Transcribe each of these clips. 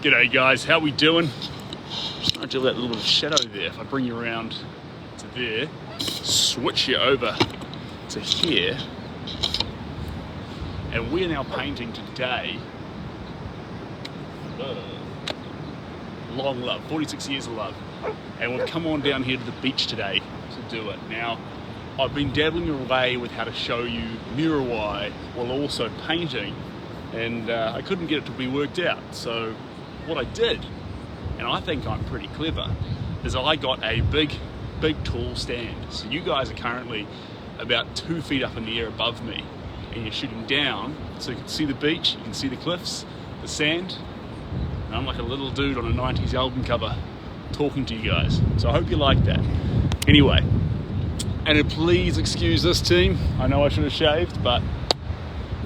G'day guys, how we doing? I'll do that little bit of shadow there. If I bring you around to there, switch you over to here, and we're now painting today Long Love, 46 years of love. And we've come on down here to the beach today to do it. Now, I've been dabbling away with how to show you Muriwai while also painting, and I couldn't get it to be worked out. So what I did, and I think I'm pretty clever, is I got a big tall stand. So you guys are currently about 2 feet up in the air above me, and you're shooting down so you can see the beach, you can see the cliffs, the sand, and I'm like a little dude on a 90s album cover talking to you guys. So I hope you like that. Anyway, and please excuse this team. I know I should have shaved, but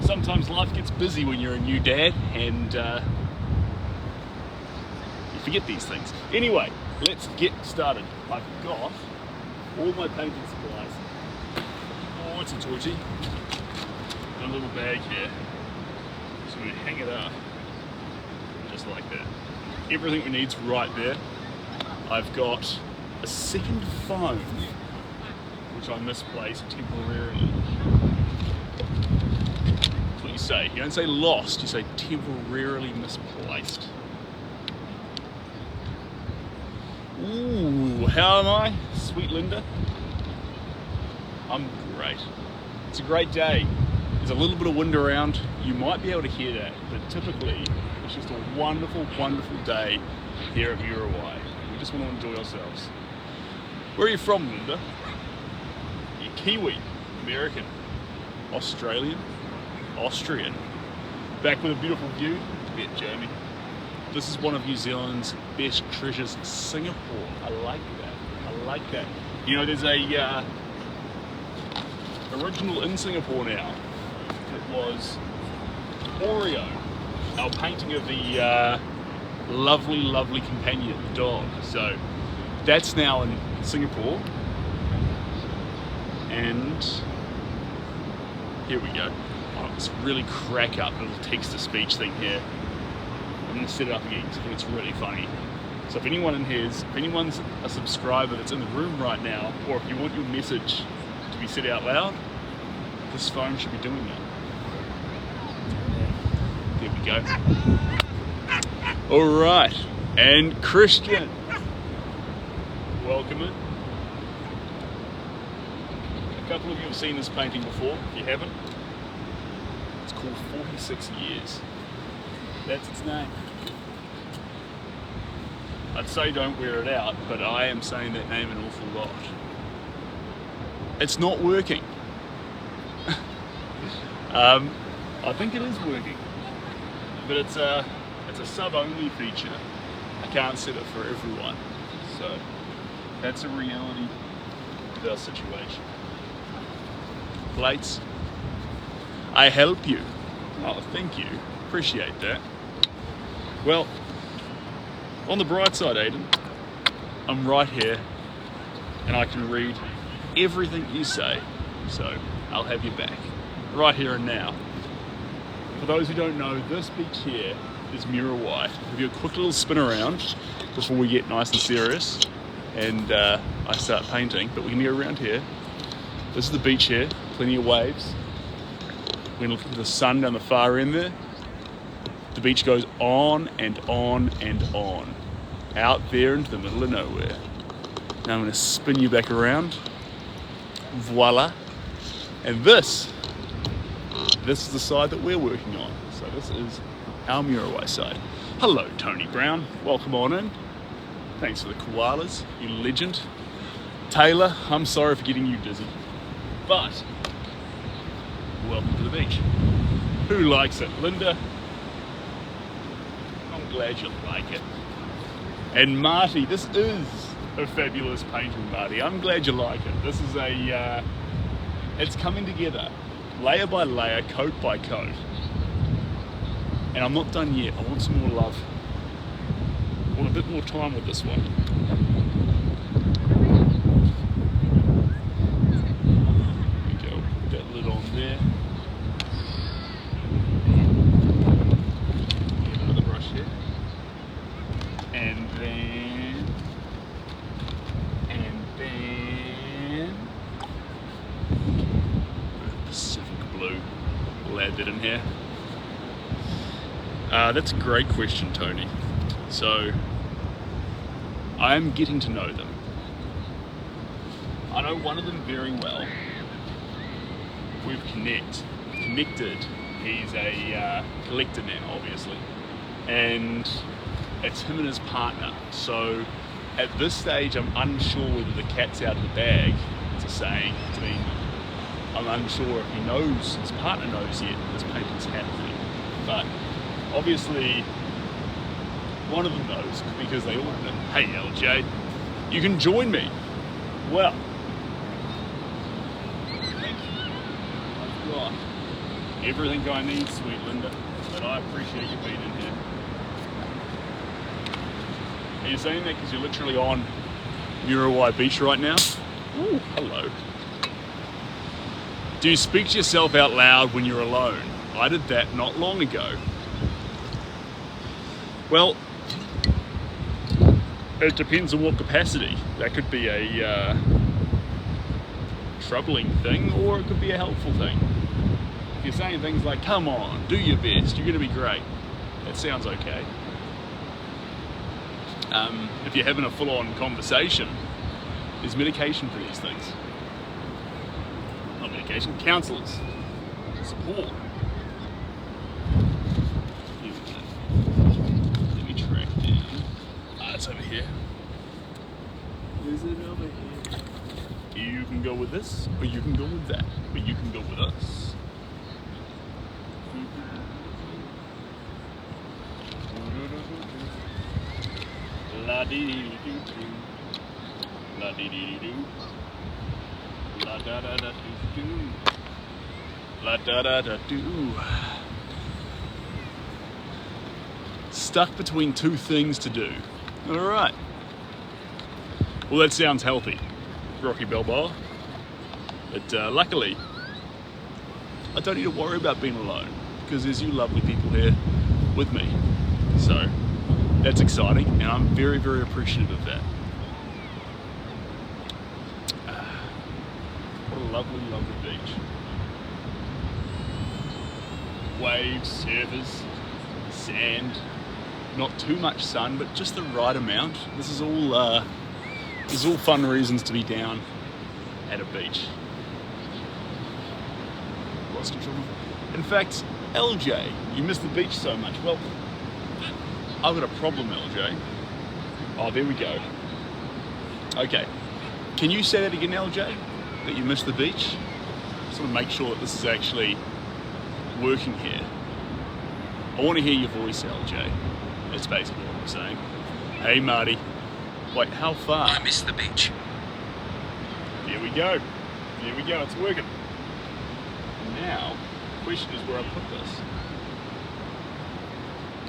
sometimes life gets busy when you're a new dad, and you forget these things. Anyway, let's get started. I've got all my painting supplies. Oh, it's a torchy. And a little bag here. So I'm going to hang it up, just like that. Everything we need's right there. I've got a second phone, which I misplaced temporarily. That's what you say. You don't say lost, you say temporarily misplaced. Ooh, how am I? Sweet Linda. I'm great. It's a great day. There's a little bit of wind around. You might be able to hear that, but typically it's just a wonderful, wonderful day here at Muriwai. We just want to enjoy ourselves. Where are you from, Linda? You're Kiwi, American, Australian, Austrian. Back with a beautiful view. Yeah, Jamie. This is one of New Zealand's best treasures, Singapore. I like that. I like that. You know, there's a original in Singapore now. It was Oreo, our painting of the lovely, lovely companion, the dog. So that's now in Singapore. And here we go. Oh, this really crack up little text-to-speech thing here. I'm going to set it up again because I think it's really funny. So if anyone in here if anyone's a subscriber that's in the room right now, or if you want your message to be said out loud, this phone should be doing that. There we go. All right, and Christian, welcome in. A couple of you have seen this painting before. If you haven't, it's called 46 Years. That's its name. I'd say don't wear it out, but I am saying that name an awful lot. It's not working. I think it is working, but it's a sub-only feature. I can't set it for everyone, so that's a reality of our situation. Plates, I help you. Oh, thank you. Appreciate that. Well, on the bright side, Aiden, I'm right here and I can read everything you say, so I'll have you back right here and now. For those who don't know, this beach here is Muriwai. I'll give you a quick little spin around before we get nice and serious and I start painting, but we can go around here. This is the beach here, plenty of waves. We're looking at the sun down the far end there. The beach goes on and on and on, out there into the middle of nowhere. Now I'm going to spin you back around. Voila. And this is the side that we're working on. So this is our Muriwai side. Hello, Tony Brown. Welcome on in. Thanks for the koalas, you legend. Taylor, I'm sorry for getting you dizzy, but welcome to the beach. Who likes it? Linda? I'm glad you like it. And Marty, this is a fabulous painting, Marty. I'm glad you like it. This is it's coming together, layer by layer, coat by coat. And I'm not done yet. I want some more love. I want a bit more time with this one. There we go, put that lid on there. Get another brush here. That's a great question, Tony. So, I'm getting to know them. I know one of them very well. We've connected. He's a collector now, obviously, and it's him and his partner. So, at this stage, I'm unsure whether the cat's out of the bag. It's a saying. I mean, I'm unsure if he knows, his partner knows yet, this painting's happening. But obviously, one of them knows because they all know, hey LJ, you can join me. Well, I think I've got everything I need, sweet Linda, but I appreciate you being in here. Are you saying that because you're literally on Muriwai Beach right now? Ooh, hello. Do you speak to yourself out loud when you're alone? I did that not long ago. Well, it depends on what capacity. That could be a troubling thing, or it could be a helpful thing. If you're saying things like, come on, do your best, you're gonna be great, that sounds okay. If you're having a full-on conversation, there's medication for these things. Not medication, counsellors, support. Let me track down. It's over here. Is it over here? You can go with this, or you can go with that, or you can go with us. La dee dee doo doo, la dee dee doo, la da da da doo doo, la da da da doo. Stuck between two things to do. All right. Well, that sounds healthy, Rocky Balboa. But luckily, I don't need to worry about being alone because there's you lovely people here with me. So that's exciting, and I'm very, very appreciative of that. What a lovely, lovely beach. Waves, surfers, sand. Not too much sun, but just the right amount. This is all fun reasons to be down at a beach. Lost control. In fact, LJ, you miss the beach so much. Well, I've got a problem, LJ. Oh, there we go. Okay. Can you say that again, LJ? That you miss the beach? Just want to make sure that this is actually working here. I want to hear your voice, LJ. That's basically what I'm saying. Hey, Marty. Wait, how far? I miss the beach. There we go. There we go. It's working. Now, the question is where I put this.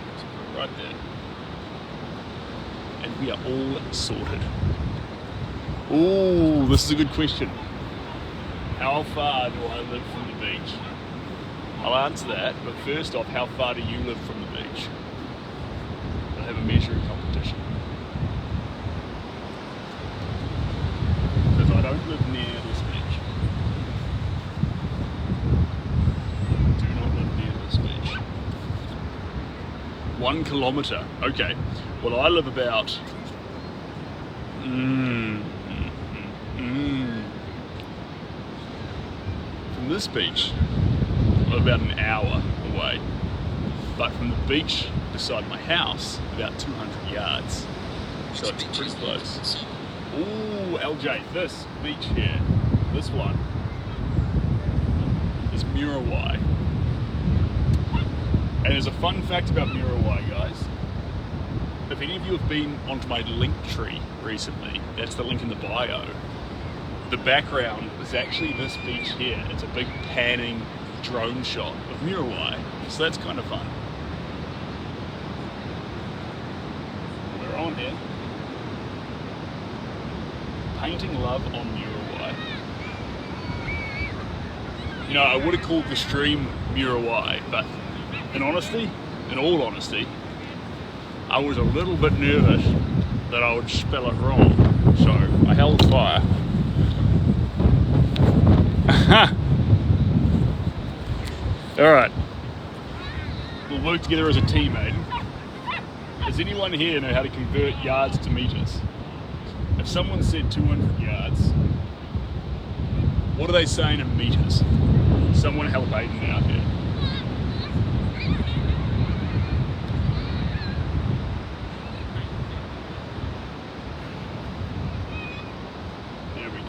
Let's put it right there. And we are all sorted. Ooh, this is a good question. How far do I live from the beach? I'll answer that, but first off, how far do you live from the beach? We'll have a measuring competition. Because I don't live near this beach. I do not live near this beach. 1 kilometre. Okay. Well, I live about from this beach, about an hour away. But from the beach beside my house, about 200 yards. So it's pretty close. Ooh, LJ, this beach here, this one, is Muriwai. And there's a fun fact about Muriwai, guys. If any of you have been onto my link tree recently, that's the link in the bio. The background is actually this beach here. It's a big panning drone shot of Muriwai. So that's kind of fun. We're on here. Painting love on Muriwai. You know, I would have called the stream Muriwai, but in all honesty, I was a little bit nervous that I would spell it wrong, so I held fire. All right. We'll work together as a team, Aiden. Does anyone here know how to convert yards to meters? If someone said 200 yards, what are they saying in meters? Someone help Aiden out here. There we go.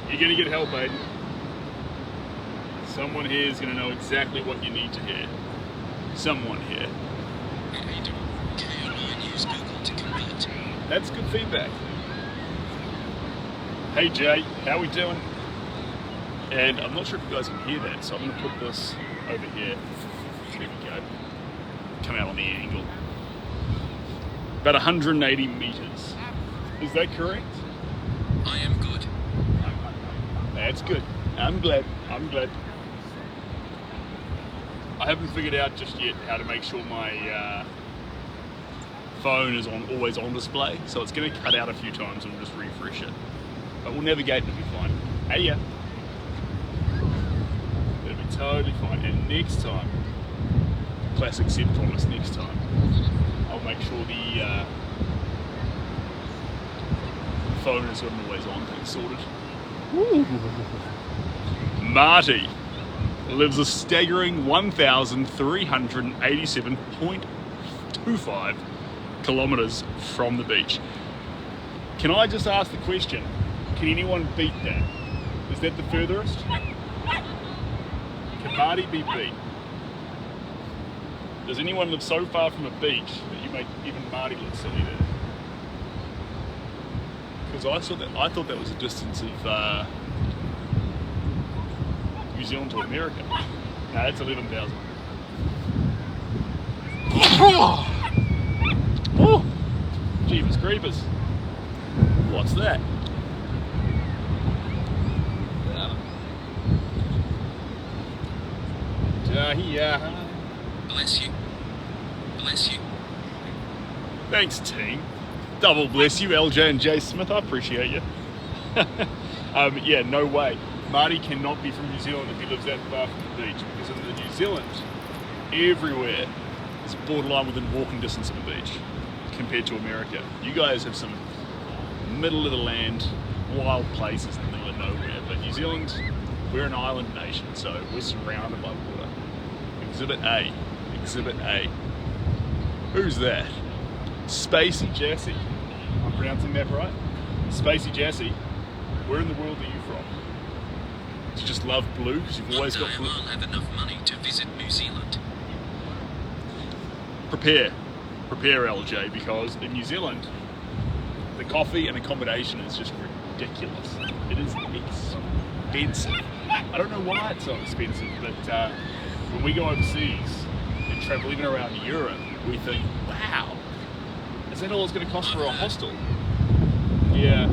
You're going to get help, Aiden. Someone here is going to know exactly what you need to hear. Someone here. That's good feedback. Hey Jay, how we doing? And I'm not sure if you guys can hear that, so I'm going to put this over here. There we go. Come out on the angle. About 180 meters. Is that correct? I am good. That's good. I'm glad. I haven't figured out just yet how to make sure my phone is always on display, so it's going to cut out a few times and we'll just refresh it. But we'll navigate and it'll be fine. Hey, yeah. It'll be totally fine. And next time, classic Sid promise, next time, I'll make sure the phone is always on thing sorted. Woo. Marty lives a staggering 1,387.25 kilometers from the beach. Can I just ask the question, can anyone beat that? Is that the furthest? Can Marty be beat? Does anyone live so far from a beach that you make even Marty look silly there? Because I thought that was a distance of New Zealand to America. No, that's 11,000. Oh, jeepers creepers. What's that? Bless you. Bless you. Thanks, team. Double bless you, LJ and Jay Smith. I appreciate you. Yeah, no way. Marty cannot be from New Zealand if he lives that far from the beach, because in New Zealand, everywhere is borderline within walking distance of a beach compared to America. You guys have some middle of the land, wild places in the middle of nowhere, but New Zealand, we're an island nation, so we're surrounded by water. Exhibit A. Exhibit A. Who's that? Spacey Jassy. I'm pronouncing that right? Spacey Jassy. Where in the world are you from? Do you just love blue because you've always got blue? I'll have enough money to visit New Zealand. Prepare, LJ, because in New Zealand, the coffee and accommodation is just ridiculous. It is expensive. I don't know why it's so expensive, but when we go overseas and travel even around Europe, we think, wow, is that all it's going to cost for a hostel? Yeah.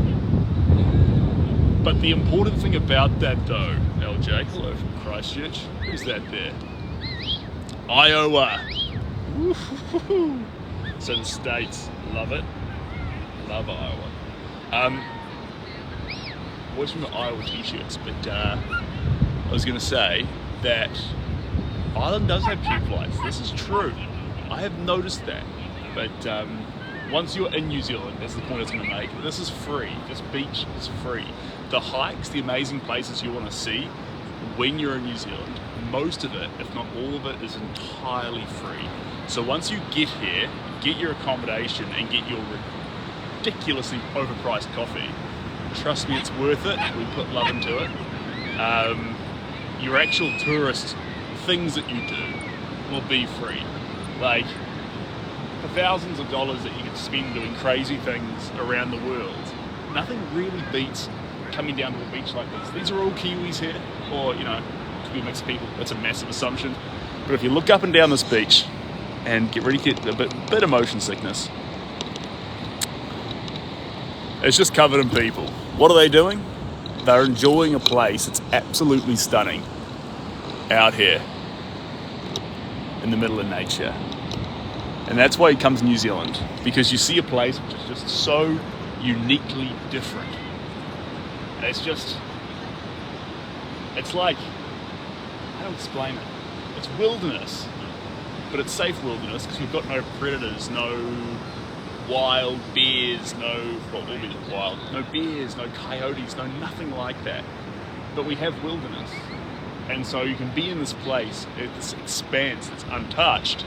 But the important thing about that though, LJ, hello from Christchurch, who's that there? Iowa. Woo-hoo-hoo. So the States, love it. Love Iowa. Always from the Iowa t-shirts, but I was going to say that Ireland does have tube flights. This is true. I have noticed that. But once you're in New Zealand, that's the point I was going to make. This is free. This beach is free. The hikes, the amazing places you want to see when you're in New Zealand, most of it, if not all of it, is entirely free. So once you get here, get your accommodation and get your ridiculously overpriced coffee, trust me, it's worth it. We put love into it. Your actual tourist things that you do will be free. Like the thousands of dollars that you can spend doing crazy things around the world, nothing really beats coming down to a beach like this. These are all Kiwis here, or you know, could be a mix of people. That's a massive assumption. But if you look up and down this beach and get ready to get a bit of motion sickness, it's just covered in people. What are they doing? They're enjoying a place that's absolutely stunning out here in the middle of nature. And that's why it comes to New Zealand, because you see a place which is just so uniquely different. And it's like, how do I explain it? It's wilderness, but it's safe wilderness because we've got no predators, no wild bears, no bears, no coyotes, no nothing like that. But we have wilderness. And so you can be in this place, this expanse that's untouched,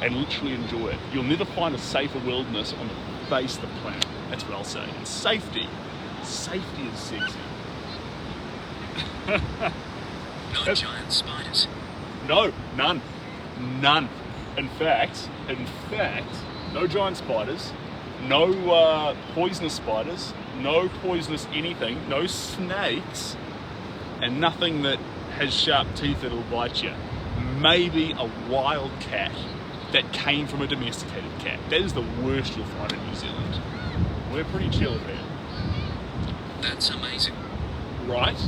and literally enjoy it. You'll never find a safer wilderness on the face of the planet. That's what I'll say. And safety is sexy. No giant spiders. No, none. In fact, no giant spiders, no poisonous spiders, no poisonous anything, no snakes, and nothing that has sharp teeth that'll bite you. Maybe a wild cat that came from a domesticated cat. That is the worst you'll find in New Zealand. We're pretty chill here. That's amazing. Right?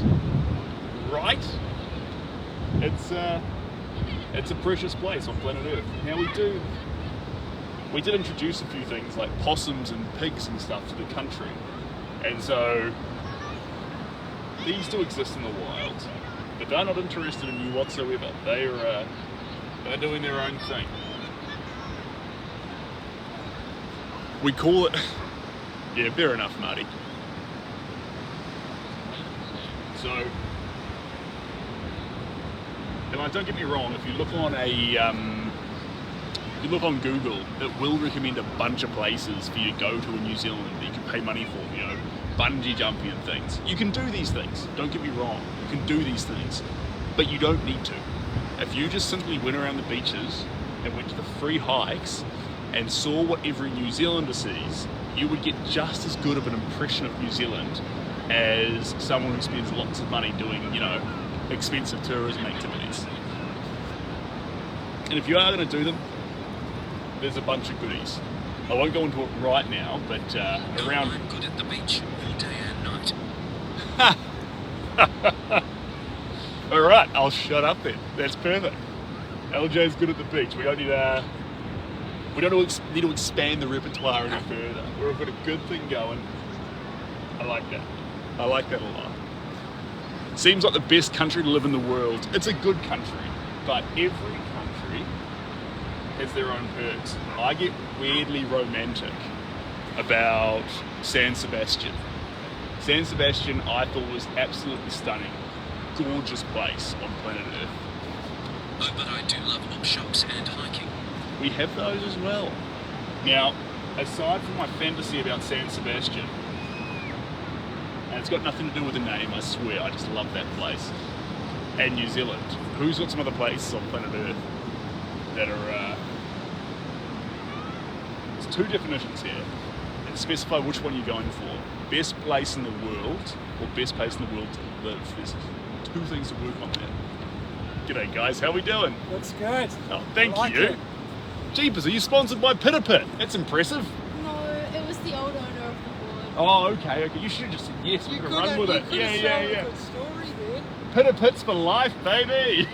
It's a precious place on planet Earth. Now we did introduce a few things like possums and pigs and stuff to the country, and so these do exist in the wild, but they're not interested in you whatsoever. They're doing their own thing. We call it, yeah, fair enough, Marty. So, and like, don't get me wrong, if you look on on Google, it will recommend a bunch of places for you to go to in New Zealand that you can pay money for, you know, bungee jumping and things. You can do these things, don't get me wrong, you can do these things, but you don't need to. If you just simply went around the beaches and went to the free hikes and saw what every New Zealander sees, you would get just as good of an impression of New Zealand as someone who spends lots of money doing, you know, expensive tourism activities. And if you are going to do them, there's a bunch of goodies. I won't go into it right now, but around... I'm good at the beach all day and night. Alright, I'll shut up then. That's perfect. LJ's good at the beach. We don't need to expand the repertoire any further. We've got a good thing going. I like that. I like that a lot. Seems like the best country to live in the world. It's a good country, but every country has their own perks. I get weirdly romantic about San Sebastian. San Sebastian I thought was absolutely stunning. Gorgeous place on planet Earth. Oh, but I do love op shops and hiking. We have those as well. Now, aside from my fantasy about San Sebastian, and it's got nothing to do with the name, I swear, I just love that place. And New Zealand. Who's got some other places on planet Earth that are, there's two definitions here, and specify which one you're going for. Best place in the world, or best place in the world to live. There's two things to work on there. G'day guys, how we doing? Looks good. Oh, thank I like you. it. Jeepers, are you sponsored by Pitter Pit? That's impressive. No, it was the old owner of the board. Oh, okay. You should have just said yes. We could have run with it. Yeah. A good story, dude. Pitter Pits for life, baby.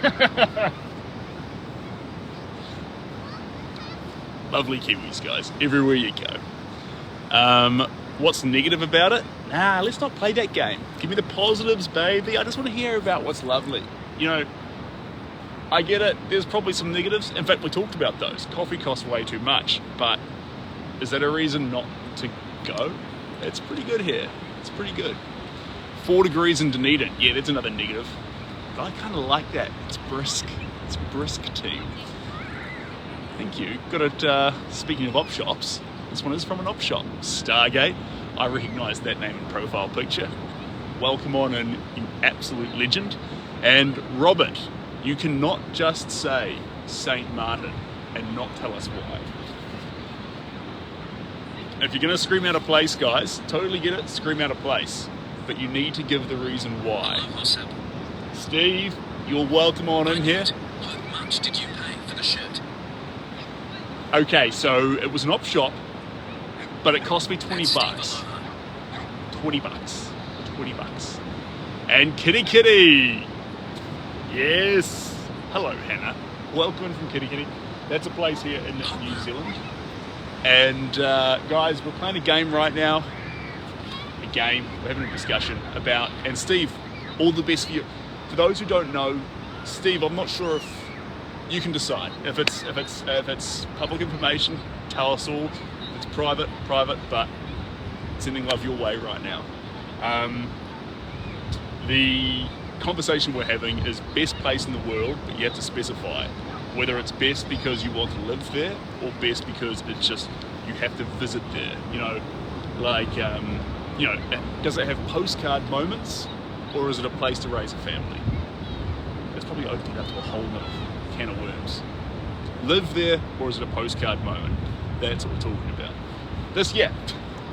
Lovely Kiwis, guys. Everywhere you go. What's negative about it? Nah, let's not play that game. Give me the positives, baby. I just want to hear about what's lovely. You know, I get it. There's probably some negatives. In fact, we talked about those. Coffee costs way too much, but is that a reason not to go? It's pretty good here. It's pretty good. 4 degrees in Dunedin. Yeah, that's another negative. But I kind of like that. It's brisk. It's brisk tea. Thank you. Got it. Speaking of op shops, this one is from an op shop. Stargate. I recognise that name and profile picture. Welcome on in, you absolute legend. And Robert, you cannot just say St. Martin and not tell us why. If you're going to scream out a place, guys, totally get it, scream out a place. But you need to give the reason why. Hello, what's up? Steve, you're welcome on in here. How much did you pay for the shirt? Okay, so it was an op shop, but it cost me 20 That's bucks. Steve Aloha. 20 bucks. 20 bucks. And Kitty Kitty. Yes. Hello, Hannah. Welcome from Kitty Kitty. That's a place here in New Zealand. And guys, we're playing a game right now. a game, we're having a discussion about, and Steve, all the best for you. For those who don't know, Steve, I'm not sure if you can decide. If it's public information, tell us all. If it's private, but sending love your way right now. The conversation we're having is best place in the world, but you have to specify whether it's best because you want to live there or best because it's just you have to visit there. You know, like does it have postcard moments or is it a place to raise a family? It's probably opening up to a whole nother can of worms. Live there or is it a postcard moment? That's what we're talking about.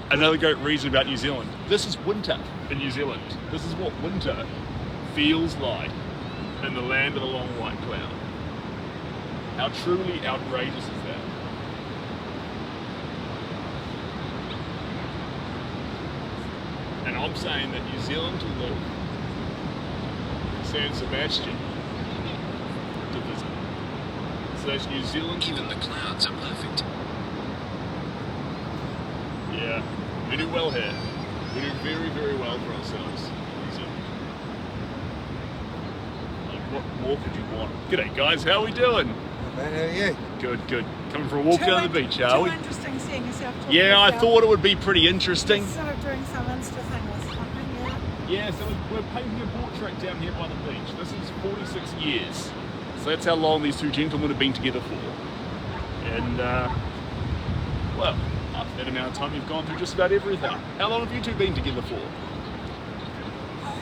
Another great reason about New Zealand. This is winter in New Zealand. This is what winter feels like in the land of the long white cloud. How truly outrageous is that? And I'm saying that New Zealand to live, San Sebastian to visit. So that's New Zealand to Even live. the clouds are perfect. Yeah, we do well here. We do very, very well for ourselves. New Zealand. Like, what more could you want? G'day guys, how are we doing? How are you? Good. Coming for a walk down the beach, are we? Too interesting seeing yourself talk Yeah, I yourself. thought it would be pretty interesting. Just sort of doing some Insta thing or something, yeah. Yeah, so we're painting a portrait down here by the beach. This is 46 years. So that's how long these two gentlemen have been together for. And, well, after that amount of time, you've gone through just about everything. How long have you two been together for?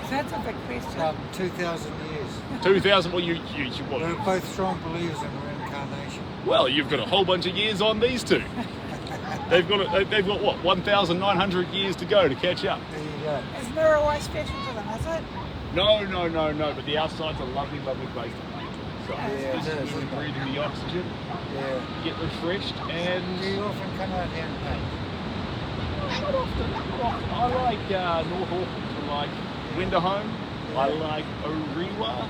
That's a big question. About 2,000 years. 2000, well, you We're what? both strong believers in reincarnation. Well, you've got a whole bunch of years on these two. They've got what, 1,900 years to go to catch up. There you go. Is Muriwai special to them, is it? No, but the outside's a lovely place to be. So Yeah, this it is is, really isn't it? breathing the oxygen, Yeah. get refreshed, Do and you often come out here and paint? not often. I like North Auckland. I like Wenderholm. I like Orewa.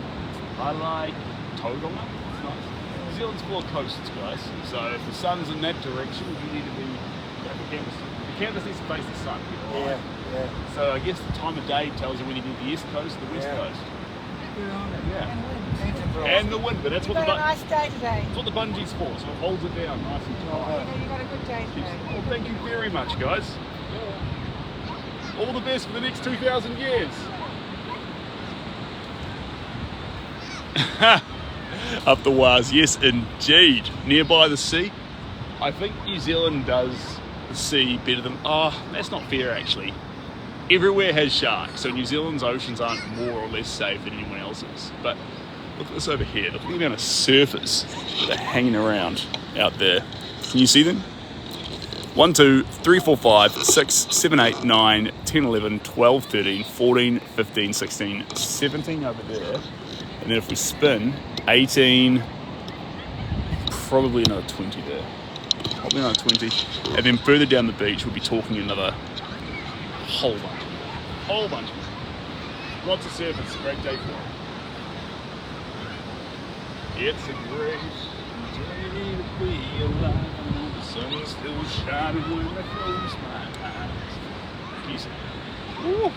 I like Tauranga. It's nice. New Zealand's full of coasts, guys. So if the sun's in that direction, you need to be. The canvas needs to face the sun. Yeah. So I guess the time of day tells you when you need the east coast, the west Yeah. coast. Good on it. Yeah. Painting for And the wind, but that's You've what got the a nice day today. that's what the bungee's for. So it holds it down nice and tight. You got a good day today. Well, thank you very much, guys. All the best for the next 2,000 years. Up the Waz, yes indeed. Nearby the sea. I think New Zealand does the sea better than... Oh, that's not fair actually. Everywhere has sharks, so New Zealand's oceans aren't more or less safe than anyone else's. But look at this over here. Look at the amount of surfers that are hanging around out there. Can you see them? 1, 2, 3, 4, 5, 6, 7, 8, 9, 10, 11, 12, 13, 14, 15, 16, 17 over there. And then if we spin, 18, probably another 20 there. Probably another 20. And then further down the beach, we'll be talking another whole bunch. Lots of surfers, great day for it. It's a great day to be alive. The sun is still shining when I close my eyes. Easy. Woo.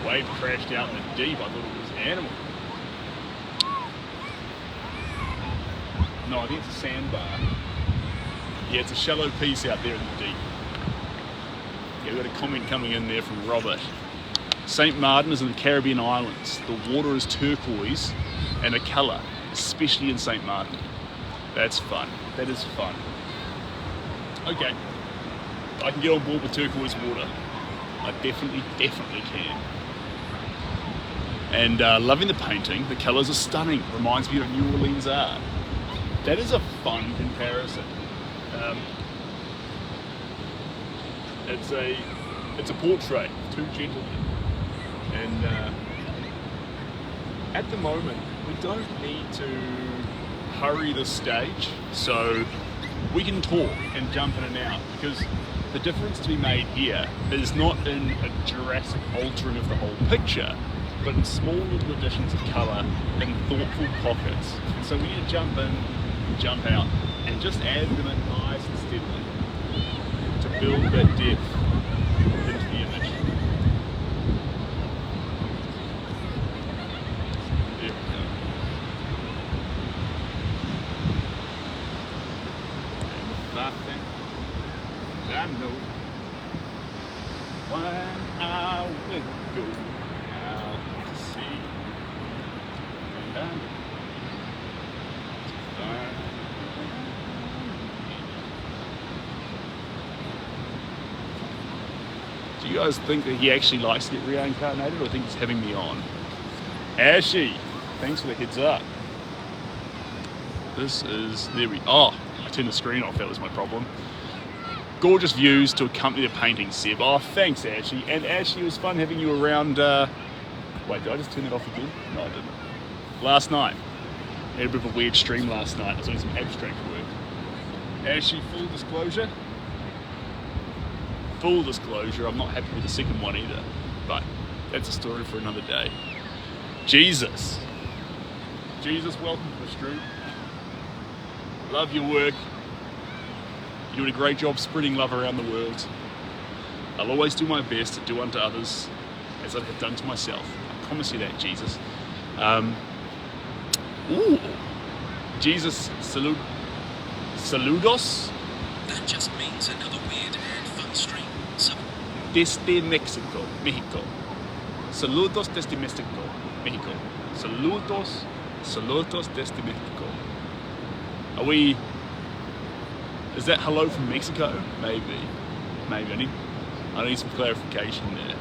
Wave crashed out in the deep. I thought it was an animal. No, I think it's a sandbar. Yeah, it's a shallow piece out there in the deep. Yeah, we got a comment coming in there from Robert. St. Martin is in the Caribbean islands. The water is turquoise and a colour, especially in St. Martin. That's fun. That is fun. Okay. I can get on board with turquoise water. I definitely can. And loving the painting. The colours are stunning. Reminds me of New Orleans art. That is a fun comparison. It's a portrait of two gentlemen. And at the moment, we don't need to hurry the stage, so we can talk and jump in and out, because the difference to be made here is not in a drastic altering of the whole picture, but in small little additions of colour and thoughtful pockets. And so we need to jump in, jump out, and just add them in nice and steadily to build that depth into the image. There we go. And nothing I know when I will go out to sea. And I know do you guys think that he actually likes to get reincarnated, or think he's having me on? Ashy, thanks for the heads up. This is, there we, oh, I turned the screen off, that was my problem. Gorgeous views to accompany the painting, Seb. Oh, thanks, Ashy. And Ashy, it was fun having you around, wait, did I just turn that off again? No, I didn't. Last night. I had a bit of a weird stream last night. I was doing some abstract work. Ashy, full disclosure, I'm not happy with the second one either, but that's a story for another day. Jesus, welcome to the stream. Love your work. You're doing a great job spreading love around the world. I'll always do my best to do unto others as I have done to myself. I promise you that, Jesus. Ooh, Jesus, saludos. That just means another weird and fun stream. So Desde Mexico, Mexico. Saludos desde Mexico, Mexico. Saludos desde Mexico. Are we, is that hello from Mexico? Maybe. I need some clarification there.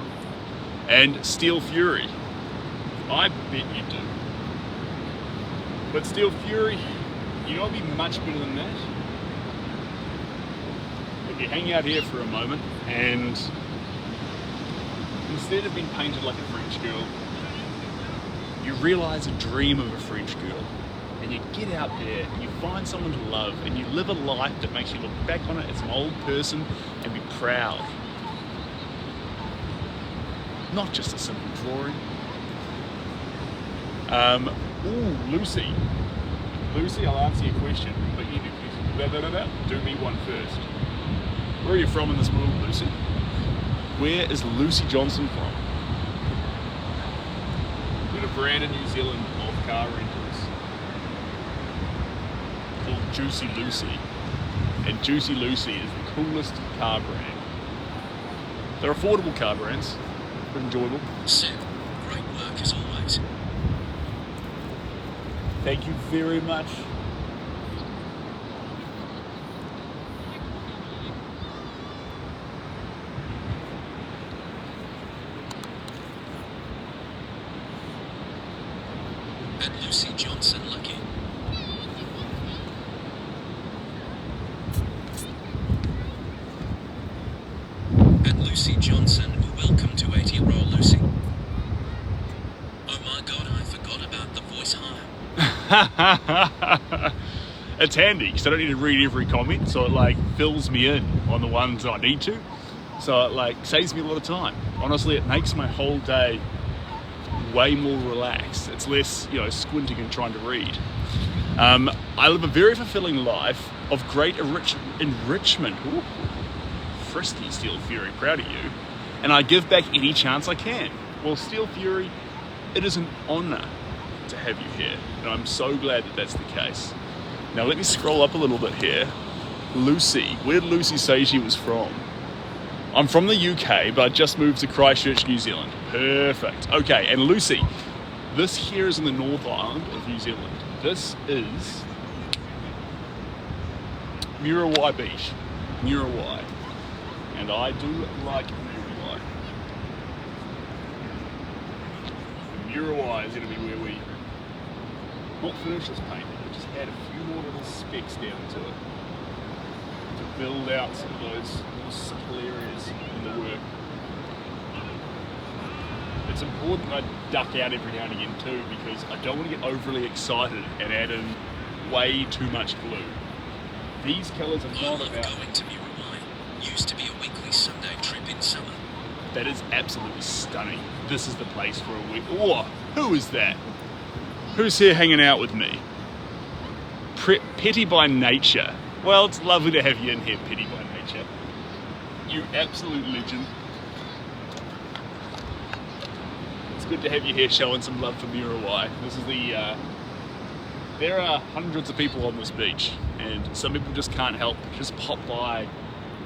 And Steel Fury. I bet you do. But Steel Fury, you know, it'd be much better than that. If you hang out here for a moment and instead of being painted like a French girl, you realise a dream of a French girl, and you get out there and you find someone to love, and you live a life that makes you look back on it as an old person and be proud. Not just a simple drawing. Ooh, Lucy, I'll answer your question, but you do me one first. Where are you from in this world, Lucy? Where is Lucy Johnson from? We're in a brand in New Zealand of car rentals called Juicy Lucy. And Juicy Lucy is the coolest car brand. They're affordable car brands, but enjoyable. Seb, great work as always. Thank you very much. And Lucy Johnson lucky. And Lucy Johnson, welcome to 80-year-old Lucy. Oh my god, I forgot about the voice hire. It's handy because I don't need to read every comment, so it like fills me in on the ones I need to. So it like saves me a lot of time. Honestly, it makes my whole day way more relaxed. It's less, you know, squinting and trying to read. I live a very fulfilling life of great enrichment. Ooh. Frisky, Steel Fury, proud of you. And I give back any chance I can. Well, Steel Fury, it is an honour to have you here, and I'm so glad that that's the case. Now let me scroll up a little bit here. Lucy, where did Lucy say she was from? I'm from the UK, but I just moved to Christchurch, New Zealand. Perfect. Okay, and Lucy, this here is in the North Island of New Zealand. This is Muriwai Beach, Muriwai. And I do like Muriwai. Muriwai is going to be where we not finish this painting, but just add a few more little specks down to it to build out some of those little subtle areas in the work. It's important I duck out every now and again too, because I don't want to get overly excited and add in way too much glue. These colours are I not love about... going to Muriwai. Used to be a weekly Sunday trip in summer. That is absolutely stunning. This is the place for a week. Oh, who is that? Who's here hanging out with me? Petty by nature. Well, it's lovely to have you in here, Petty by nature. You absolute legend. It's good to have you here showing some love for Muriwai. This is the, there are hundreds of people on this beach, and some people just can't help but just pop by,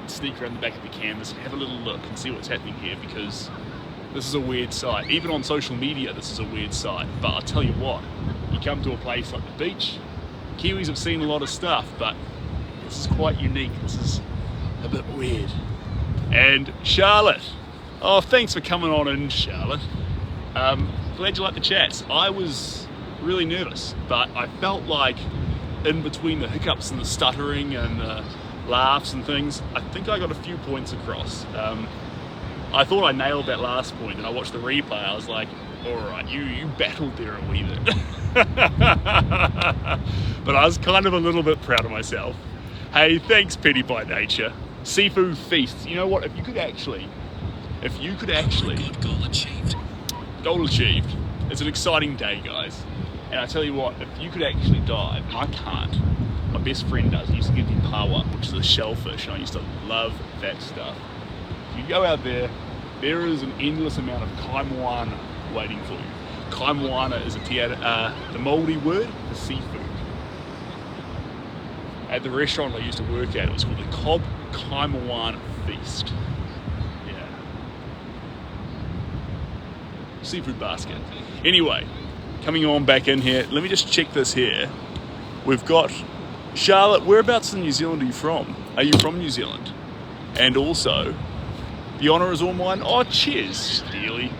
sneak around the back of the canvas and have a little look and see what's happening here, because this is a weird sight. Even on social media, this is a weird sight. But I'll tell you what, you come to a place like the beach, Kiwis have seen a lot of stuff, but this is quite unique. This is a bit weird. And Charlotte, oh, thanks for coming on in, Charlotte. Glad you like the chats. I was really nervous, but I felt like in between the hiccups and the stuttering and the laughs and things, I think I got a few points across. I thought I nailed that last point, and I watched the replay. I was like, all right, you battled there a wee bit. But I was kind of a little bit proud of myself. Hey, thanks, Petty by Nature. Seafood Feast. You know what? If you could actually, Oh my God, goal achieved. goal achieved. It's an exciting day, guys. And I tell you what, if you could actually dive, and I can't. My best friend does. He used to give me pawa, which is a shellfish, and I used to love that stuff. If you go out there, there is an endless amount of kaimoana waiting for you. Kaimoana is the Māori word for seafood. At the restaurant I used to work at, it was called the Cobb Kaimoana Feast. Yeah. Seafood basket. Anyway, coming on back in here, let me just check this here. We've got Charlotte. Whereabouts in New Zealand are you from? Are you from New Zealand? And also, the honour is all mine. Oh, cheers, Steely.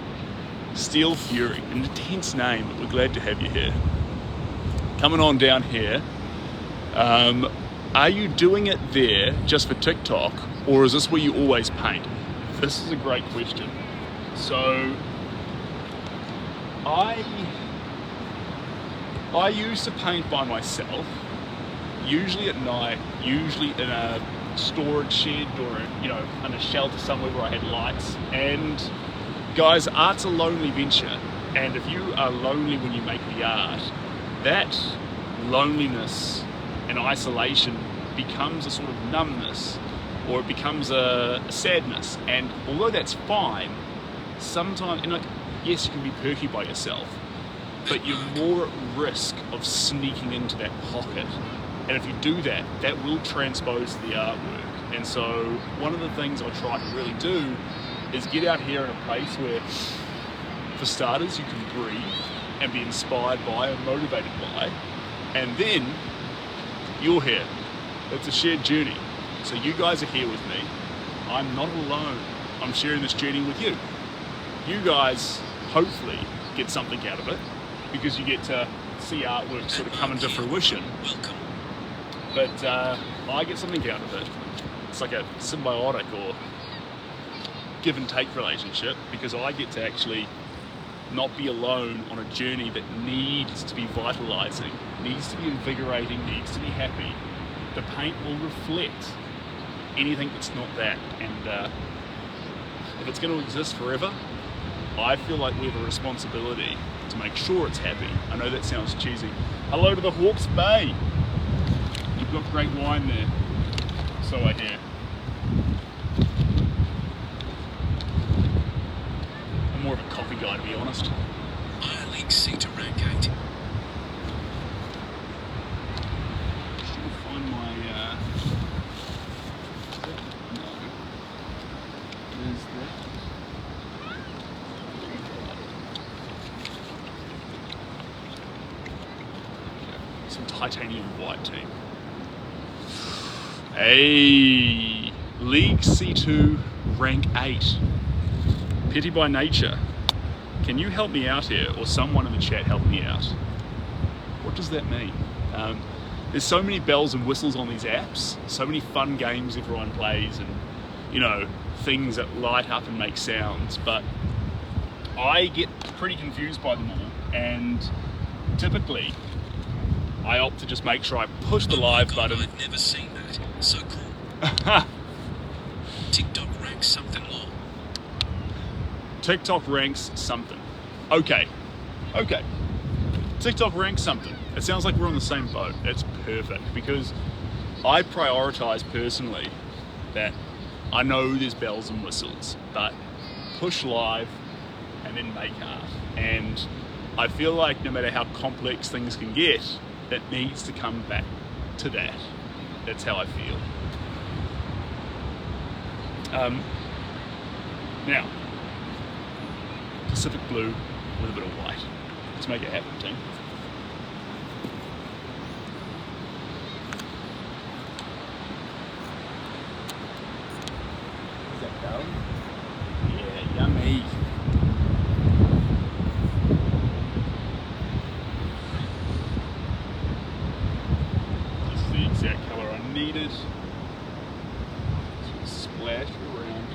Steel Fury, an intense name, but we're glad to have you here. Coming on down here, are you doing it there just for TikTok, or is this where you always paint? This is a great question. So, I used to paint by myself, usually at night, usually in a storage shed or in a shelter somewhere where I had lights. And guys, art's a lonely venture, and if you are lonely when you make the art, that loneliness and isolation becomes a sort of numbness, or it becomes a sadness. And although that's fine, sometimes, yes, you can be perky by yourself, but you're more at risk of sneaking into that pocket. And if you do that, that will transpose to the artwork. And so one of the things I try to really do is get out here in a place where, for starters, you can breathe and be inspired by and motivated by. And then you're here. It's a shared journey. So you guys are here with me. I'm not alone. I'm sharing this journey with you. You guys hopefully get something out of it, because you get to see artwork sort of come into fruition. Welcome. But I get something out of it. It's like a symbiotic or give and take relationship, because I get to actually not be alone on a journey that needs to be vitalizing, needs to be invigorating, needs to be happy. The paint will reflect anything that's not that. And if it's going to exist forever, I feel like we have a responsibility to make sure it's happy. I know that sounds cheesy. Hello to the Hawke's Bay. You've got great wine there, so I hear. I'm more of a coffee guy, to be honest. I League C to rank 8. Should find my, no. There's that. Some titanium white team. Hey, League C2, rank 8. Petty by Nature. Can you help me out here, or someone in the chat help me out? What does that mean? There's so many bells and whistles on these apps, so many fun games everyone plays, and things that light up and make sounds, but I get pretty confused by them all, and typically I opt to just make sure I push the live button. I've never seen that. So cool. TikTok ranks something low. TikTok ranks something. Okay. TikTok ranks something. It sounds like we're on the same boat. That's perfect, because I prioritize personally that I know there's bells and whistles, but push live and then make art. And I feel like no matter how complex things can get, it needs to come back to that. That's how I feel. Now, Pacific blue with a bit of white. Let's make it happen, team. Is that going? Yeah, yummy. This is the exact colour I needed. Just splash around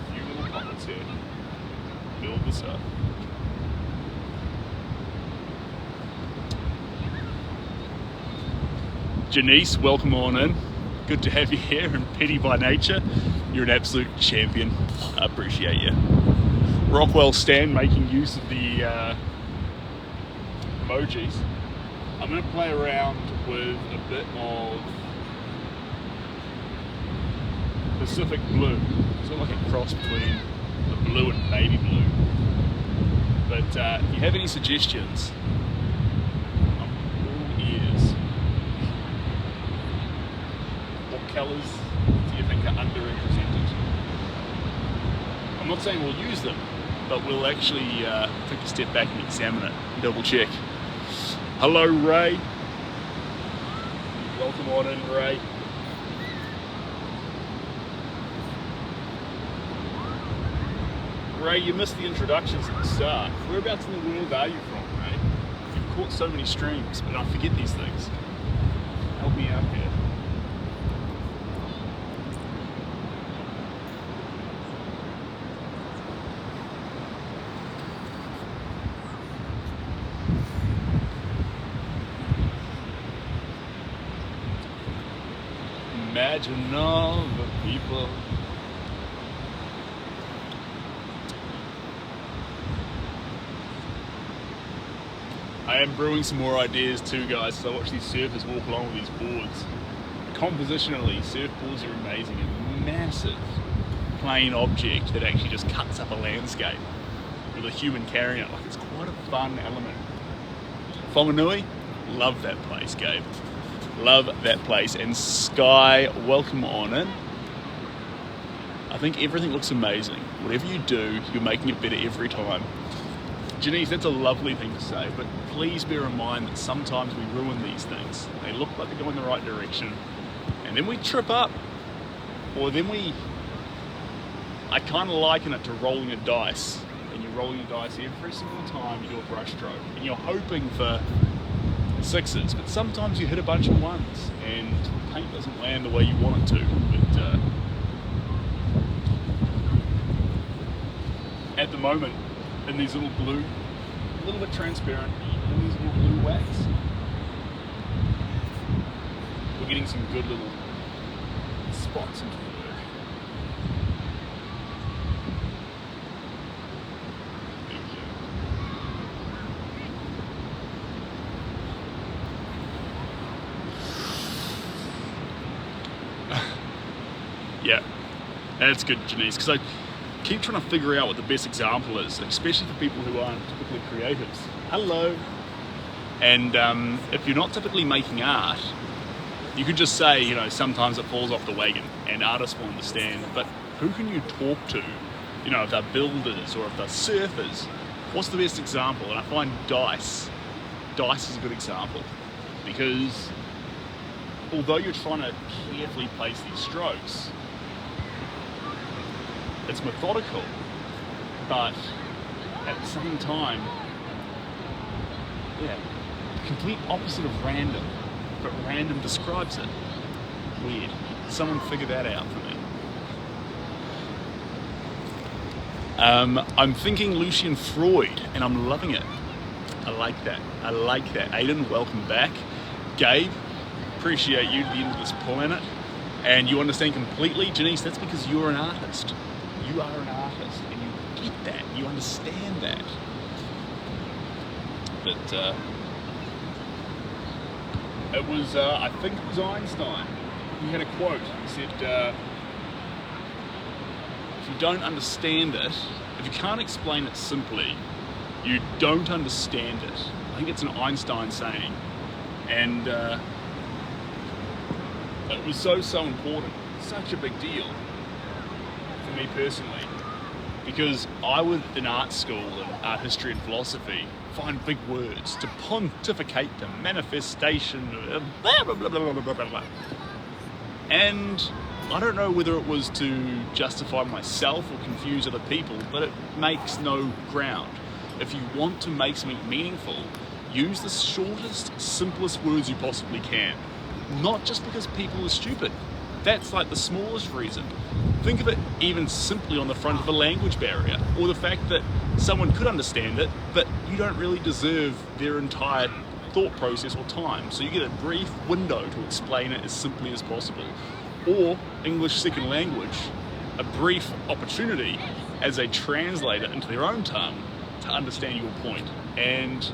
a few little pockets here. Build this up. Janice, welcome on in. Good to have you here, and Petty by nature, you're an absolute champion. I appreciate you. Rockwell Stan making use of the emojis. I'm going to play around with a bit of Pacific blue. It's sort of like a cross between the blue and baby blue. But if you have any suggestions, I'm all ears. What colours do you think are underrepresented? I'm not saying we'll use them, but we'll actually take a step back and examine it, double check. Hello, Ray. Welcome on in, Ray. Ray, you missed the introductions at the start. Whereabouts in the world are you from, Ray? You've caught so many streams, but I forget these things. Help me out here. Imagine all the people. I am brewing some more ideas too, guys, so I watch these surfers walk along with these boards. Compositionally, surfboards are amazing. A massive plain object that actually just cuts up a landscape with a human carrying it. Like, it's quite a fun element. Whanganui, love that place, Gabe. Love that place. And Sky, welcome on in. I think everything looks amazing. Whatever you do, you're making it better every time. Janice, that's a lovely thing to say, but please bear in mind that sometimes we ruin these things. They look like they go in the right direction, and then we trip up, or then I kind of liken it to rolling a dice. And you're rolling a dice every single time you do a brush stroke, and you're hoping for sixes, but sometimes you hit a bunch of ones, and the paint doesn't land the way you want it to. But at the moment, in these little blue, a little bit transparent, in these little blue wax, we're getting some good little spots into the work. There we go. Yeah, that's good, Janice, because I keep trying to figure out what the best example is, especially for people who aren't typically creatives. Hello. And if you're not typically making art, you could just say, you know, sometimes it falls off the wagon, and artists will understand. But who can you talk to? You know, if they're builders or if they're surfers, what's the best example? And I find dice is a good example, because although you're trying to carefully place these strokes, it's methodical, but at the same time, yeah, complete opposite of random, but random describes it. Weird. Someone figure that out for me. I'm thinking Lucian Freud, and I'm loving it. I like that. I like that. Aiden, welcome back. Gabe, appreciate you to the end of this planet. And you understand completely, Janice, that's because you're an artist. You are an artist, and you get that. You understand that. But it was, I think it was Einstein. He had a quote. He said, if you don't understand it, if you can't explain it simply, you don't understand it. I think it's an Einstein saying, and it was so important, such a big deal for me personally, because I would in art school and art history and philosophy find big words to pontificate, to manifestation, blah blah blah blah blah blah blah. And I don't know whether it was to justify myself or confuse other people, but it makes no ground. If you want to make something meaningful, use the shortest, simplest words you possibly can. Not just because people are stupid. That's like the smallest reason. Think of it even simply on the front of a language barrier, or the fact that someone could understand it, but you don't really deserve their entire thought process or time. So you get a brief window to explain it as simply as possible. Or English second language, a brief opportunity as a translator into their own tongue to understand your point. And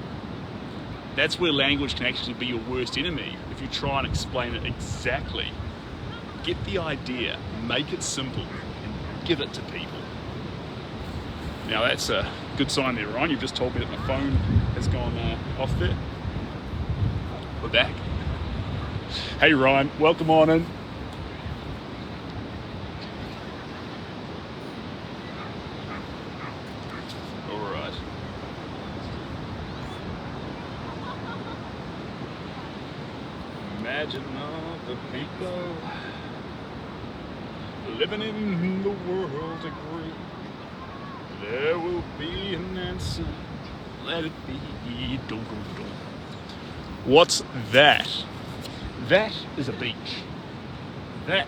that's where language can actually be your worst enemy if you try and explain it exactly. Get the idea, make it simple, and give it to people. Now that's a good sign there, Ryan. You've just told me that my phone has gone off there. We're back. Hey Ryan, welcome on in. Alright. Imagine all the people living in the world agree. There will be an answer. Let it be. Dum, dum, dum. What's that? That is a beach. That,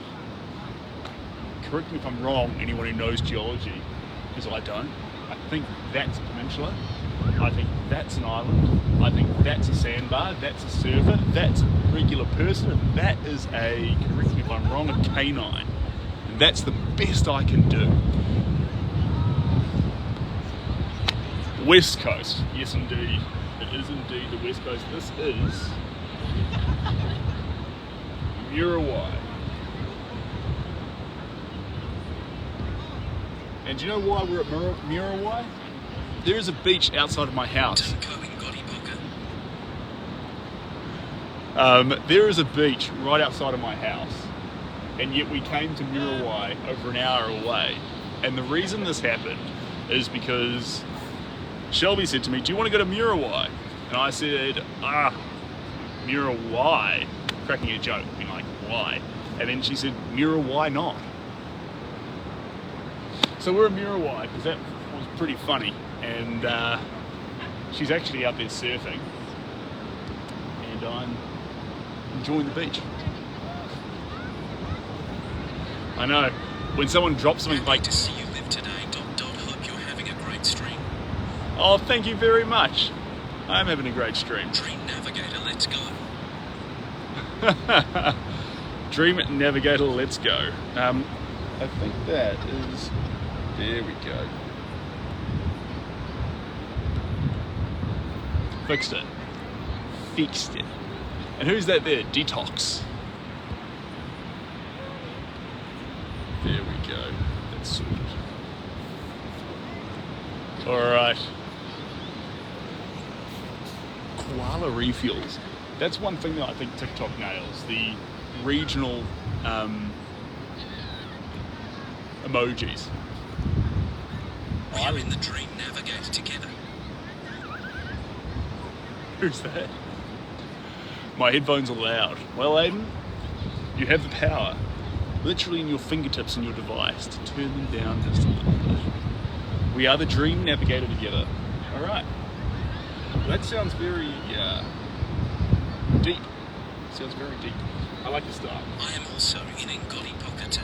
correct me if I'm wrong, anyone who knows geology, because I don't. I think that's a peninsula. I think that's an island. I think that's a sandbar. That's a surfer. That's a regular person. And that is a, correct me if I'm wrong, a canine. And that's the best I can do. West Coast. Yes, indeed. It is indeed the West Coast. This is Muriwai. And do you know why we're at Muriwai? There is a beach outside of my house. There is a beach right outside of my house, and yet we came to Muriwai over an hour away. And the reason this happened is because Shelby said to me, do you want to go to Muriwai? And I said, Muriwai, cracking a joke, being like, why? And then she said, Muriwai not? So we're at Muriwai because that was pretty funny. And she's actually out there surfing, and I'm enjoying the beach. I know, when someone drops something like, to see you live today. Hope you're having a great stream. oh, thank you very much. I'm having a great stream. Dream Navigator, let's go. Dream Navigator, let's go. I think that is, there we go. Fixed it. Fixed it. And who's that there? Detox. There we go. That's sorted. Alright. Koala refuels. That's one thing that I think TikTok nails. The regional emojis. We are in the Dream Navigator together. Who's that? My headphones are loud. Well, Aiden, you have the power, literally in your fingertips on your device, to turn them down just a little bit. We are the Dream Navigator together. All right. Well, that sounds very deep. Sounds very deep. I like the start. I am also in Ngoti Pocket.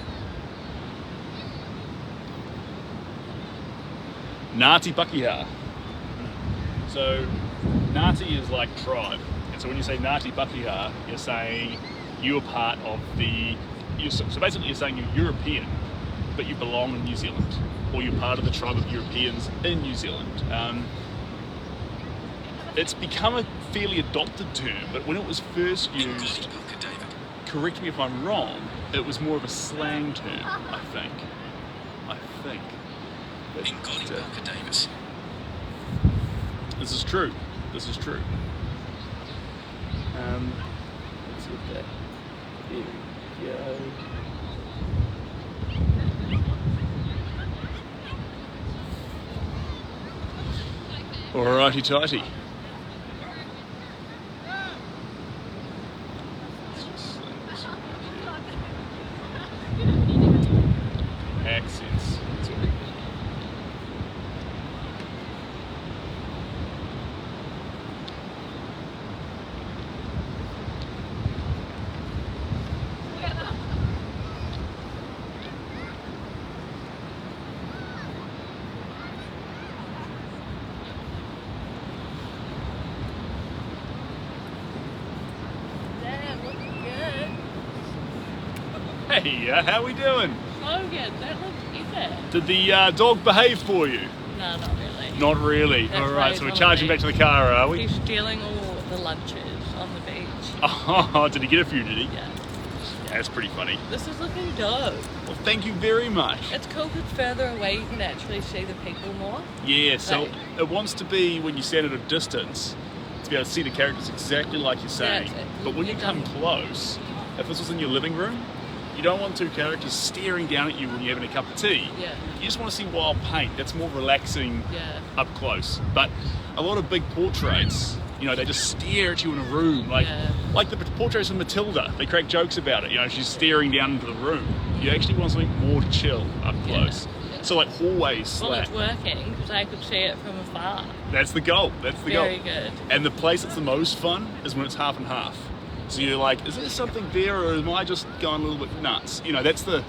Ngāti Pakeha. So Ngāti is like tribe, and so when you say Ngāti Pakeha, you're saying you are part of the. So basically, you're saying you're European, but you belong in New Zealand, or you're part of the tribe of Europeans in New Zealand. It's become a fairly adopted term, but when it was first used, correct me if I'm wrong, it was more of a slang term, I think. think. But, Ngoni Parker Davis. this is true. This is true. Let's get that. There we go. Alrighty tighty. Accents. That's all. Damn, looking good. Hey, how we doing? So good. That looks easy. Did the dog behave for you? No, not really. Not really. That's All why right, he's so we're on charging the back to the car, are we? He's stealing all the lunches on the beach. Oh, did he get a few, did he? Yeah. That's pretty funny. This is looking dope. Well, thank you very much. It's cool because further away you can actually see the people more. Yeah, so Right. it wants to be, when you stand at a distance, to be able to see the characters exactly like you're saying. That's it. But when you You've come done- close, if this was in your living room, you don't want two characters staring down at you when you're having a cup of tea. Yeah. You just want to see wild paint. That's more relaxing Yeah. up close. But a lot of big portraits, you know, they just stare at you in a room. Like the portraits of Matilda, they crack jokes about it. You know, she's staring down into the room. You actually want something more chill up close. Yeah. So like hallways Well, slack. it's working because I could see it from afar. That's the goal. That's the Very goal. good. And the place that's the most fun is when it's half and half. So you're like, is there something there, or am I just going a little bit nuts? You know, that's the.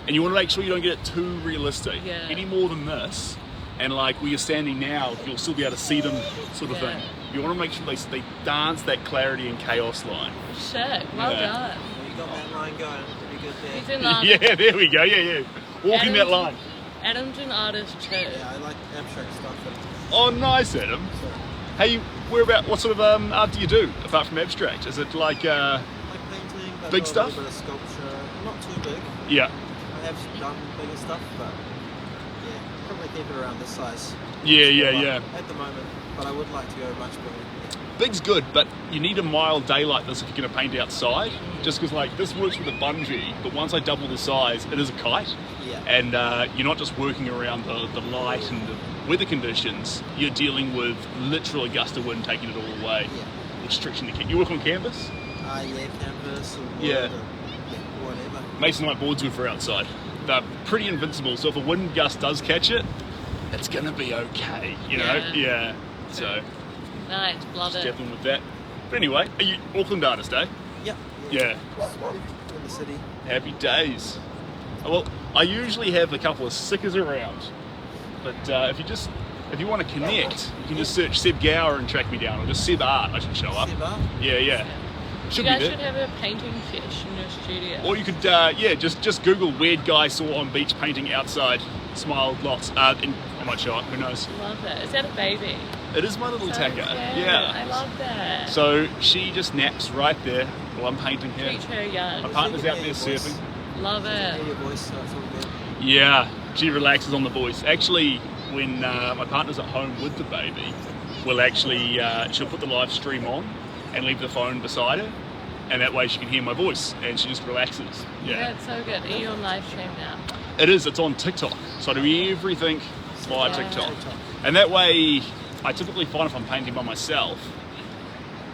And you want to make sure you don't get it too realistic. Yeah. Any more than this, and like where you're standing now, you'll still be able to see them, sort of Yeah. thing. You want to make sure they dance that clarity and chaos line. Sick. Well Yeah. done. You got that line going pretty good there. He's an artist. Yeah, there we go. Yeah. Walking that line. Adam's an artist too. Yeah, I like abstract stuff. Oh, nice, Adam. Hey, what sort of art do you do apart from abstract? Is it like? Like painting, but Big a stuff? little bit of sculpture. Not too big. Yeah. I have done bigger stuff, but yeah, probably keep it around this size. Yeah. At the moment, but I would like to go much bigger. Big's good, but you need a mild day like this if you're going to paint outside. Just because, like, this works with a bungee, but once I double the size, it is a kite. Yeah. And you're not just working around the light and the weather conditions, you're dealing with literal a gust of wind taking it all away, Yeah. which stretching the canvas. You work on canvas? Yeah, canvas or wood Yeah. or whatever. Mason White boards good for outside. They're pretty invincible, so if a wind gust does catch it, it's going to be okay, you know? Yeah. Yeah. So, Nice. Love just it. dealing with that. But anyway, are you Auckland artist, eh? Yeah. Yeah. In the city. Happy days. Well, I usually have a couple of stickers around, but if you want to connect, you can just search Seb Gower and track me down, or just Seb Art. I should show up. Seba? Yeah. Should You be guys there. should have a painting fish in your studio. Or you could, just Google weird guy saw on beach painting outside, smiled lots. And I might show up. Who knows? Love it. Is that a baby? It is my little So tacker. cute. I Yeah. love that. So she just naps right there while I'm painting here. Treat her young. My partner's out there Your voice. surfing. Love Hear it. your voice, so it's all good. Yeah, she relaxes on the voice. Actually, when my partner's at home with the baby, she'll put the live stream on and leave the phone beside her, and that way she can hear my voice and she just relaxes. Yeah, That's so good. Are you on live stream now? it is. It's on TikTok, so I do everything via Yeah. TikTok, and that way I typically find if I'm painting by myself,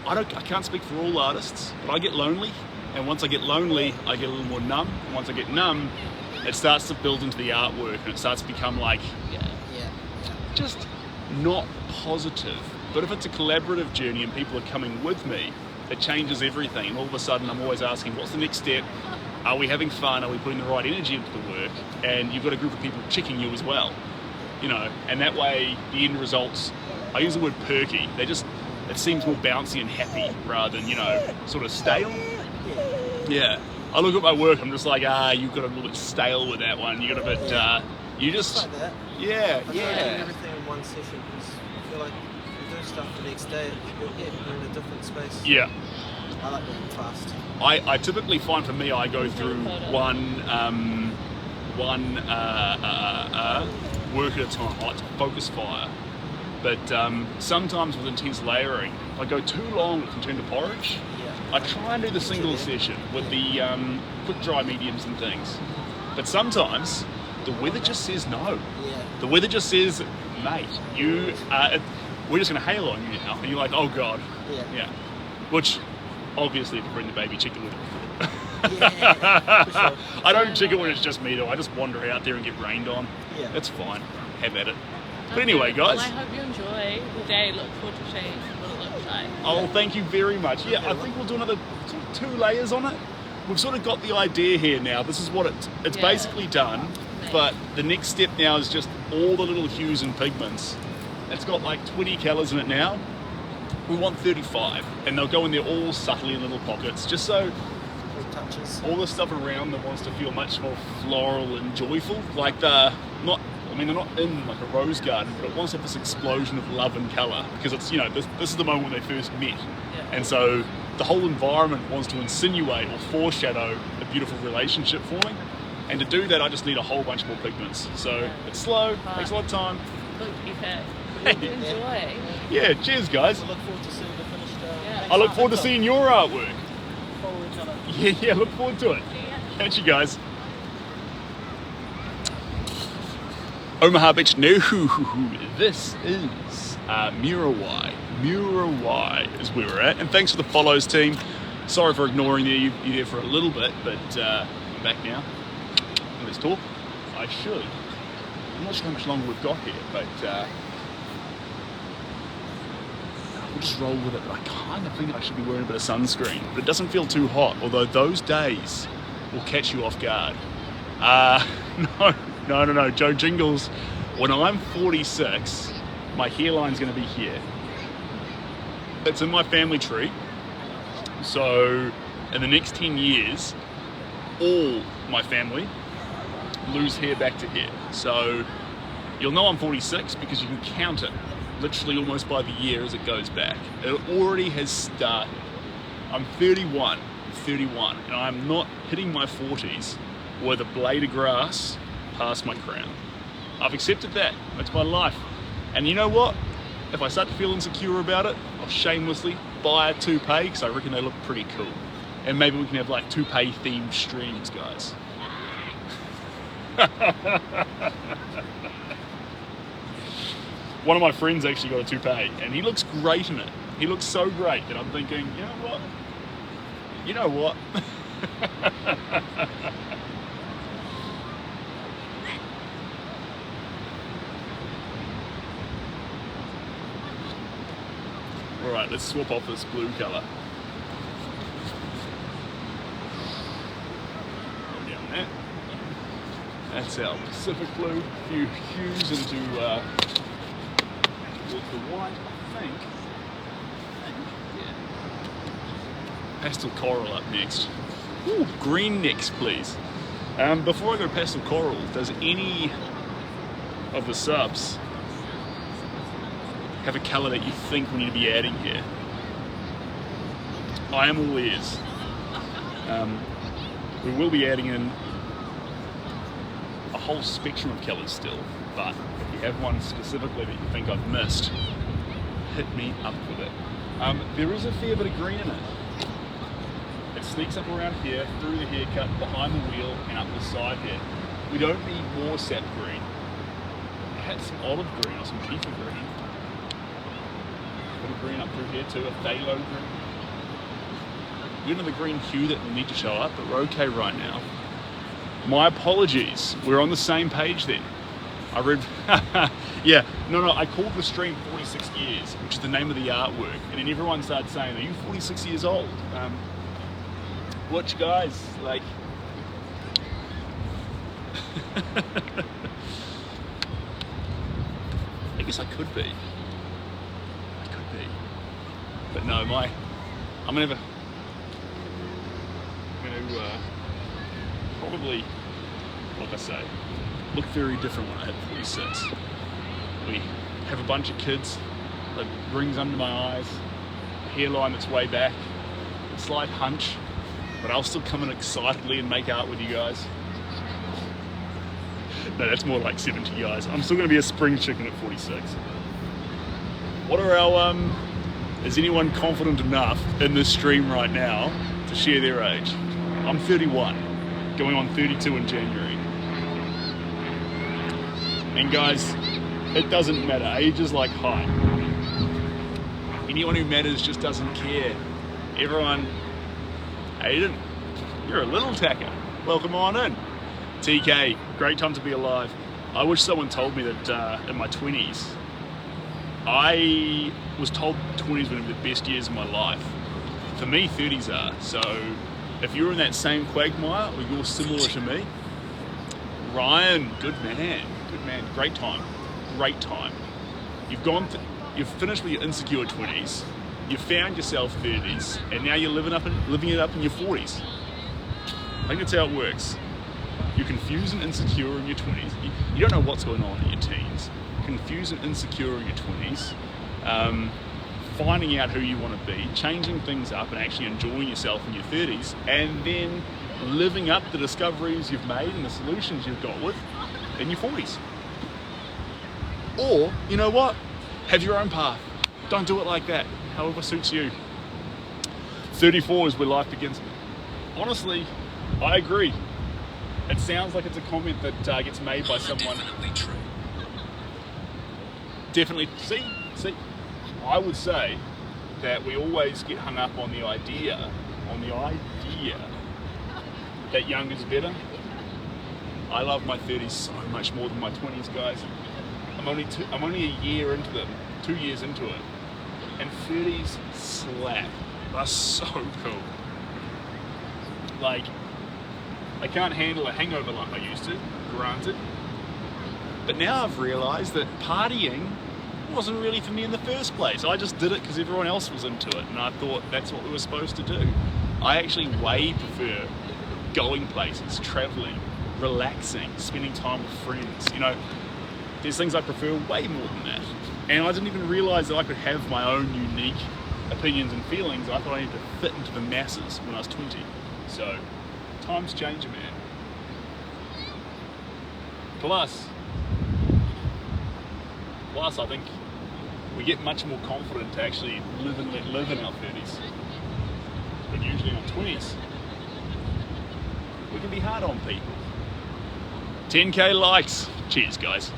I can't speak for all artists, but I get lonely, and once I get lonely, I get a little more numb. And once I get numb, it starts to build into the artwork, and it starts to become like Yeah. Yeah. just not positive. But if it's a collaborative journey and people are coming with me, it changes everything. And all of a sudden, I'm always asking, what's the next step? Are we having fun? Are we putting the right energy into the work? And you've got a group of people checking you as well, you know. And that way, the end results, I use the word perky. It seems more bouncy and happy rather than, sort of stale. Yeah. I look at my work, I'm just like, you got a little bit stale with that one. You got a bit, you Just just, like that. yeah, I try to do yeah. everything in one session because I feel like if you do stuff the next day, you're in a different space. Yeah. I like moving fast. I typically find for me, I go through one work at a time. I like to focus fire. But sometimes with intense layering, if I go too long, it can turn to porridge. Yeah. I try and do the single session with the quick dry mediums and things. But sometimes the weather just says no. Yeah. The weather just says, mate, we're just going to hail on you now. And you're like, oh God. Yeah. Which, obviously, if you bring the baby chicken with it before. Yeah, for sure. I don't chicken when it's just me though. I just wander out there and get rained on. Yeah. That's fine. Have at it. But anyway, guys. Well, I hope you enjoy the day. Look forward to seeing what it looks like. Oh, thank you very much. Yeah, I think we'll do another sort of 2 layers on it. We've sort of got the idea here now. This is what it's Yeah. basically done. But the next step now is just all the little hues and pigments. It's got like 20 colours in it now. We want 35, and they'll go in there all subtly in little pockets, just so Little touches. all the stuff around them wants to feel much more floral and joyful. Like they're not in like a rose garden, but it wants to have this explosion of love and colour, because it's, you know, this is the moment when they first met. Yeah. And so the whole environment wants to insinuate or foreshadow a beautiful relationship forming. And to do that, I just need a whole bunch more pigments. So it's slow, takes a lot of time. Look, enjoy. Yeah, cheers guys. I look forward to seeing the finished. Yeah. I look forward to seeing your artwork. Follow each other. Yeah, look forward to it. Catch you guys. Omaha Beach, no, this is Muriwai. Muriwai is where we're at. And thanks for the follows, team. Sorry for ignoring you there for a little bit, but I'm back now. Let's talk. I should. I'm not sure how much longer we've got here, but we'll just roll with it. But I kind of think I should be wearing a bit of sunscreen, but it doesn't feel too hot, although those days will catch you off guard. No, Joe Jingles. When I'm 46, my hairline's going to be here. It's in my family tree. So in the next 10 years, all my family lose hair back to here. So you'll know I'm 46 because you can count it literally almost by the year as it goes back. It already has started. I'm 31, and I'm not hitting my 40s with a blade of grass past my crown. I've accepted that. That's my life. And you know what? If I start to feel insecure about it, I'll shamelessly buy a toupee because I reckon they look pretty cool. And maybe we can have like toupee themed streams, guys. One of my friends actually got a toupee and he looks great in it. He looks so great that I'm thinking, you know what? Alright, let's swap off this blue colour. Go down there. That's our Pacific blue. A few hues into towards the white, I think. Yeah. Pastel coral up next. Ooh, green next, please. Before I go pastel coral, does any of the subs have a colour that you think we need to be adding here? I am all ears. We will be adding in a whole spectrum of colours still, but if you have one specifically that you think I've missed, hit me up with it. There is a fair bit of green in it. It sneaks up around here, through the haircut, behind the wheel, and up the side here. We don't need more sap green. Perhaps some olive green or some kefir green. Bit of green up through here too, a phthalo green. We don't have the green hue that we need to show up, but we're okay right now. My apologies, we're on the same page then. I read, yeah, no, I called the stream 46 years, which is the name of the artwork, and then everyone started saying, are you 46 years old? Which guys, like, I guess I could be. But no, I'm gonna probably, like I say, look very different when I hit 46. We have a bunch of kids, that rings under my eyes, a hairline that's way back, a slight hunch, but I'll still come in excitedly and make art with you guys. No, that's more like 70, guys. I'm still going to be a spring chicken at 46. What are our, is anyone confident enough in this stream right now to share their age? I'm 31, going on 32 in January. And guys, it doesn't matter. Age is like height. Anyone who matters just doesn't care. Everyone, Aiden, you're a little tacker. Welcome on in. TK, great time to be alive. I wish someone told me that in my 20s, I was told 20s were the best years of my life. For me, 30s are. So if you're in that same quagmire or you're similar to me, Ryan, good man, great time. You've finished with your insecure 20s, you've found yourself 30s, and now you're living it up in your 40s. I think that's how it works. You're confused and insecure in your 20s. You don't know what's going on in your teens. Confused and insecure in your 20s. Finding out who you want to be, changing things up and actually enjoying yourself in your 30s, and then living up the discoveries you've made and the solutions you've got with in your 40s. Or, you know what? Have your own path. Don't do it like that. However suits you. 34 is where life begins. Honestly, I agree. It sounds like it's a comment that gets made by someone. Definitely true. Definitely. See, I would say that we always get hung up on the idea that young is better. I love my 30s so much more than my 20s, guys. I'm only a year into them, 2 years into it, and 30s slap. They're so cool. Like, I can't handle a hangover like I used to, granted. But now I've realised that partying wasn't really for me in the first place. I just did it because everyone else was into it, and I thought that's what we were supposed to do. I actually way prefer going places, travelling, relaxing, spending time with friends. You know, there's things I prefer way more than that. And I didn't even realise that I could have my own unique opinions and feelings. I thought I needed to fit into the masses when I was 20. So, times change, man. Plus, I think we get much more confident to actually live and let live in our 30s. But usually in our 20s, we can be hard on people. 10k likes. Cheers, guys.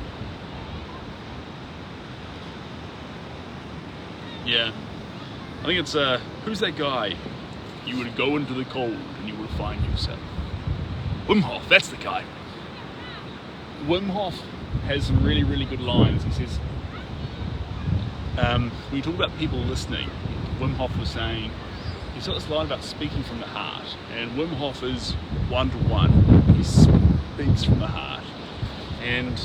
Yeah. I think it's, who's that guy? You would go into the cold and you would find yourself. Wim Hof, that's the guy. Wim Hof has some really, really good lines. He says, when you talk about people listening, Wim Hof was saying, he's got this line about speaking from the heart, and Wim Hof is one-to-one. He speaks from the heart. And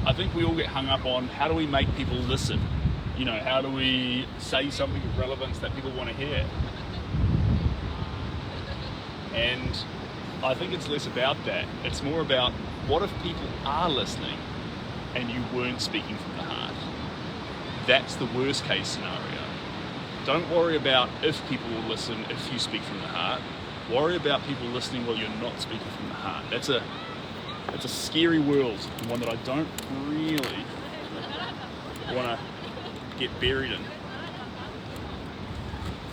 I think we all get hung up on how do we make people listen? You know, how do we say something of relevance that people want to hear? And I think it's less about that. It's more about what if people are listening and you weren't speaking from the heart? That's the worst case scenario. Don't worry about if people will listen if you speak from the heart. Worry about people listening while you're not speaking from the heart. It's a scary world, and one that I don't really want to get buried in.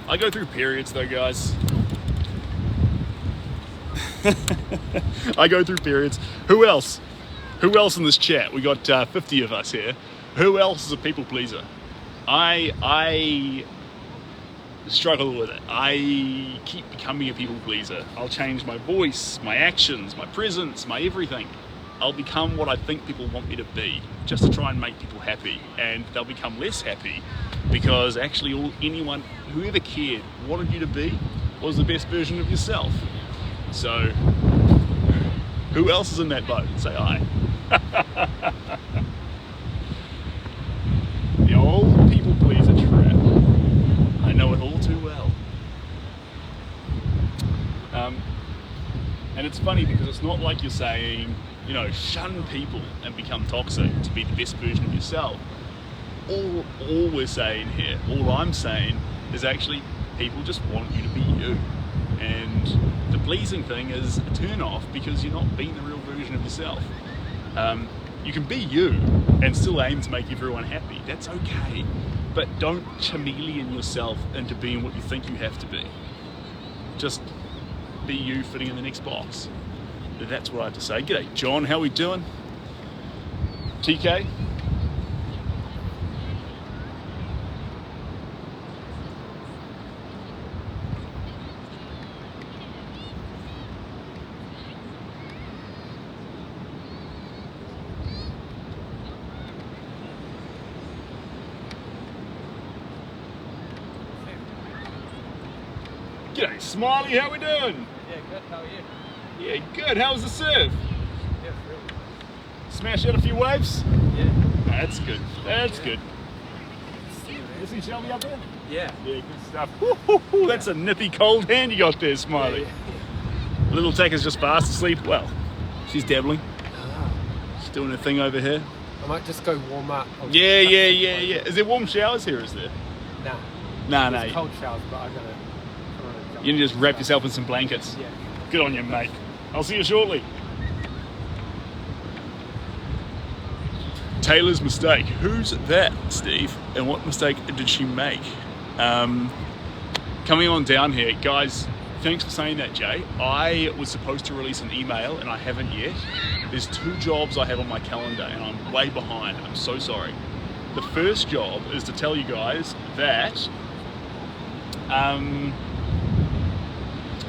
I go through periods though, guys. I go through periods. Who else? Who else in this chat? We got 50 of us here. Who else is a people pleaser? I struggle with it. I keep becoming a people pleaser. I'll change my voice, my actions, my presence, my everything. I'll become what I think people want me to be, just to try and make people happy, and they'll become less happy because actually whoever cared, wanted you to be, was the best version of yourself. So, who else is in that boat? Say aye. The old people pleaser trap. I know it all too well. And it's funny because it's not like you're saying, you know, shun people and become toxic to be the best version of yourself. All we're saying here, all I'm saying is actually people just want you to be you. And the pleasing thing is a turn off because you're not being the real version version of yourself. You can be you and still aim to make everyone happy. That's okay. But don't chameleon yourself into being what you think you have to be. Just be you fitting in the next box. That's what I have to say. G'day, John. How we doing? TK? G'day, Smiley, how we doing? Yeah, good. How are you? Yeah, good. How was the surf? Yeah, really. Smash out a few waves? Yeah. That's good. That's good. You see Shelby up there? Yeah. Yeah, good stuff. Woo-hoo-hoo, that's a nippy cold hand you got there, Smiley. Little Tacker's just fast asleep. Well, she's dabbling. She's doing her thing over here. I might just go warm up. Yeah. Is there warm showers here, is there? Nah. No. It's cold showers, but I gotta. You can just wrap yourself in some blankets. Yeah. Good on you, mate. I'll see you shortly. Taylor's mistake. Who's that, Steve? And what mistake did she make? Coming on down here, guys, thanks for saying that, Jay. I was supposed to release an email and I haven't yet. There's 2 jobs I have on my calendar and I'm way behind. I'm so sorry. The first job is to tell you guys that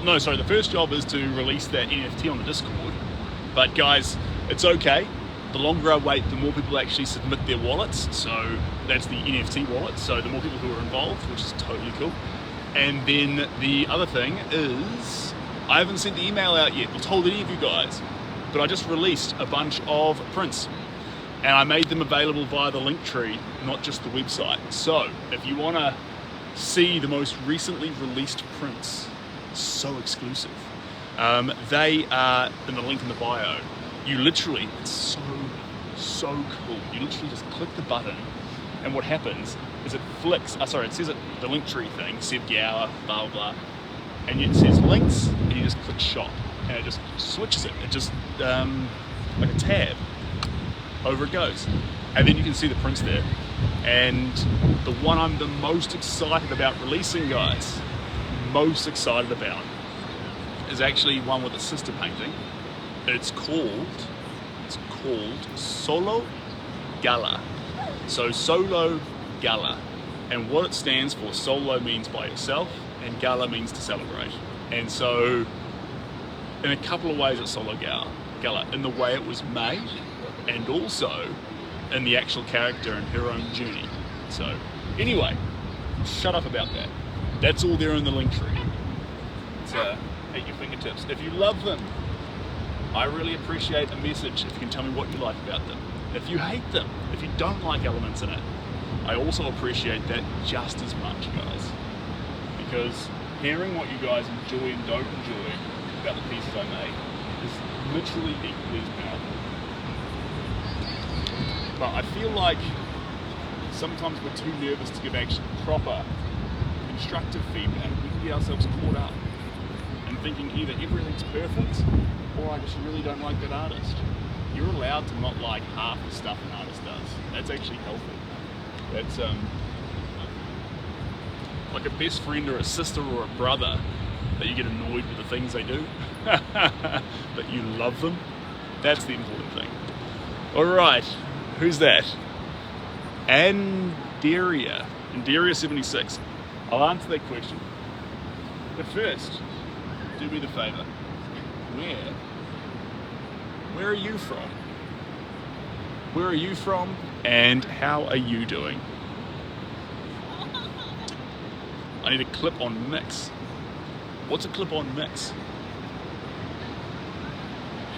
the first job is to release that NFT on the Discord. But guys, it's okay. The longer I wait, the more people actually submit their wallets. So that's the NFT wallet. So the more people who are involved, which is totally cool. And then the other thing is, I haven't sent the email out yet or told any of you guys, but I just released a bunch of prints. And I made them available via the Linktree, not just the website. So if you want to see the most recently released prints, so exclusive. They are in the link in the bio. You literally, it's so cool. You literally just click the button and what happens is it flicks, it says it, the Linktree thing, Seb Gower, blah, blah, blah. And it says links and you just click shop and it just switches it. It just, like a tab, over it goes. And then you can see the prints there. And the one I'm the most excited about releasing, guys, most excited about, is actually one with a sister painting. It's called Solo Gala. So Solo Gala. And what it stands for, solo means by yourself and gala means to celebrate. And so in a couple of ways it's Solo Gala, in the way it was made and also in the actual character and her own journey. So anyway, shut up about that. That's all there in the Linktree. It's at your fingertips. If you love them, I really appreciate a message if you can tell me what you like about them. If you hate them, if you don't like elements in it, I also appreciate that just as much, guys. Because hearing what you guys enjoy and don't enjoy about the pieces I make is literally equally as powerful. But I feel like sometimes we're too nervous to give actually proper, constructive feedback. We can get ourselves caught up in thinking either everything's perfect or I just really don't like that artist. You're allowed to not like half the stuff an artist does. That's actually healthy. That's like a best friend or a sister or a brother that you get annoyed with the things they do, but you love them. That's the important thing. All right, who's that? Andaria 76. I'll answer that question. But first, do me the favor. Where are you from? Where are you from and how are you doing? I need a clip-on mix. What's a clip-on mix?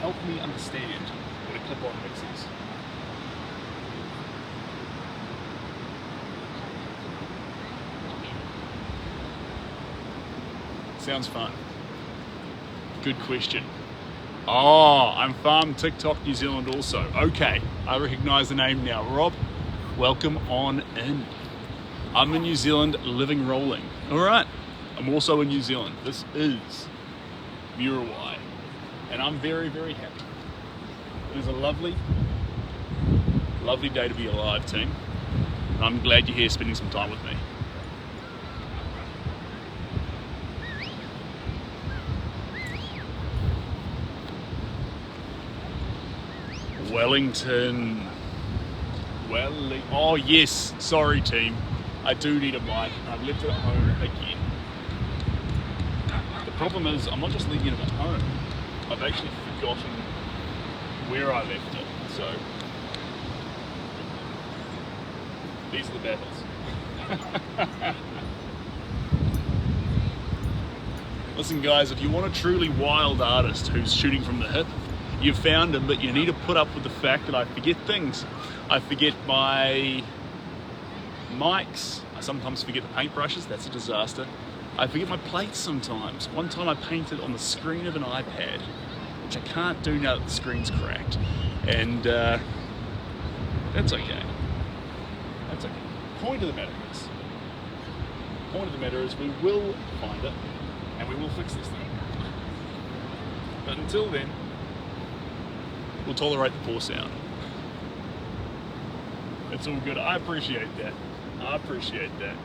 Help me understand what a clip-on mix is. Sounds fun. Good question. Oh, I'm Farm TikTok New Zealand also. Okay, I recognize the name now. Rob, welcome on in. I'm in New Zealand, living, rolling. All right, I'm also in New Zealand. This is Muriwai, and I'm very, very happy. It is a lovely day to be alive, team. And I'm glad you're here spending some time with me. Wellington. Oh yes, sorry team. I do need a mic. I've left it at home again. The problem is I'm not just leaving it at home. I've actually forgotten where I left it. So these are the battles. Listen guys, if you want a truly wild artist who's shooting from the hip, you've found him, but you need to put up with the fact that I forget things. I forget my mics. I sometimes forget the paintbrushes. That's a disaster. I forget my plates sometimes. One time I painted on the screen of an iPad, which I can't do now that the screen's cracked. And that's okay. That's okay. Point of the matter is we will find it and we will fix this thing. But until then, we'll tolerate the poor sound. It's all good. I appreciate that. I appreciate that.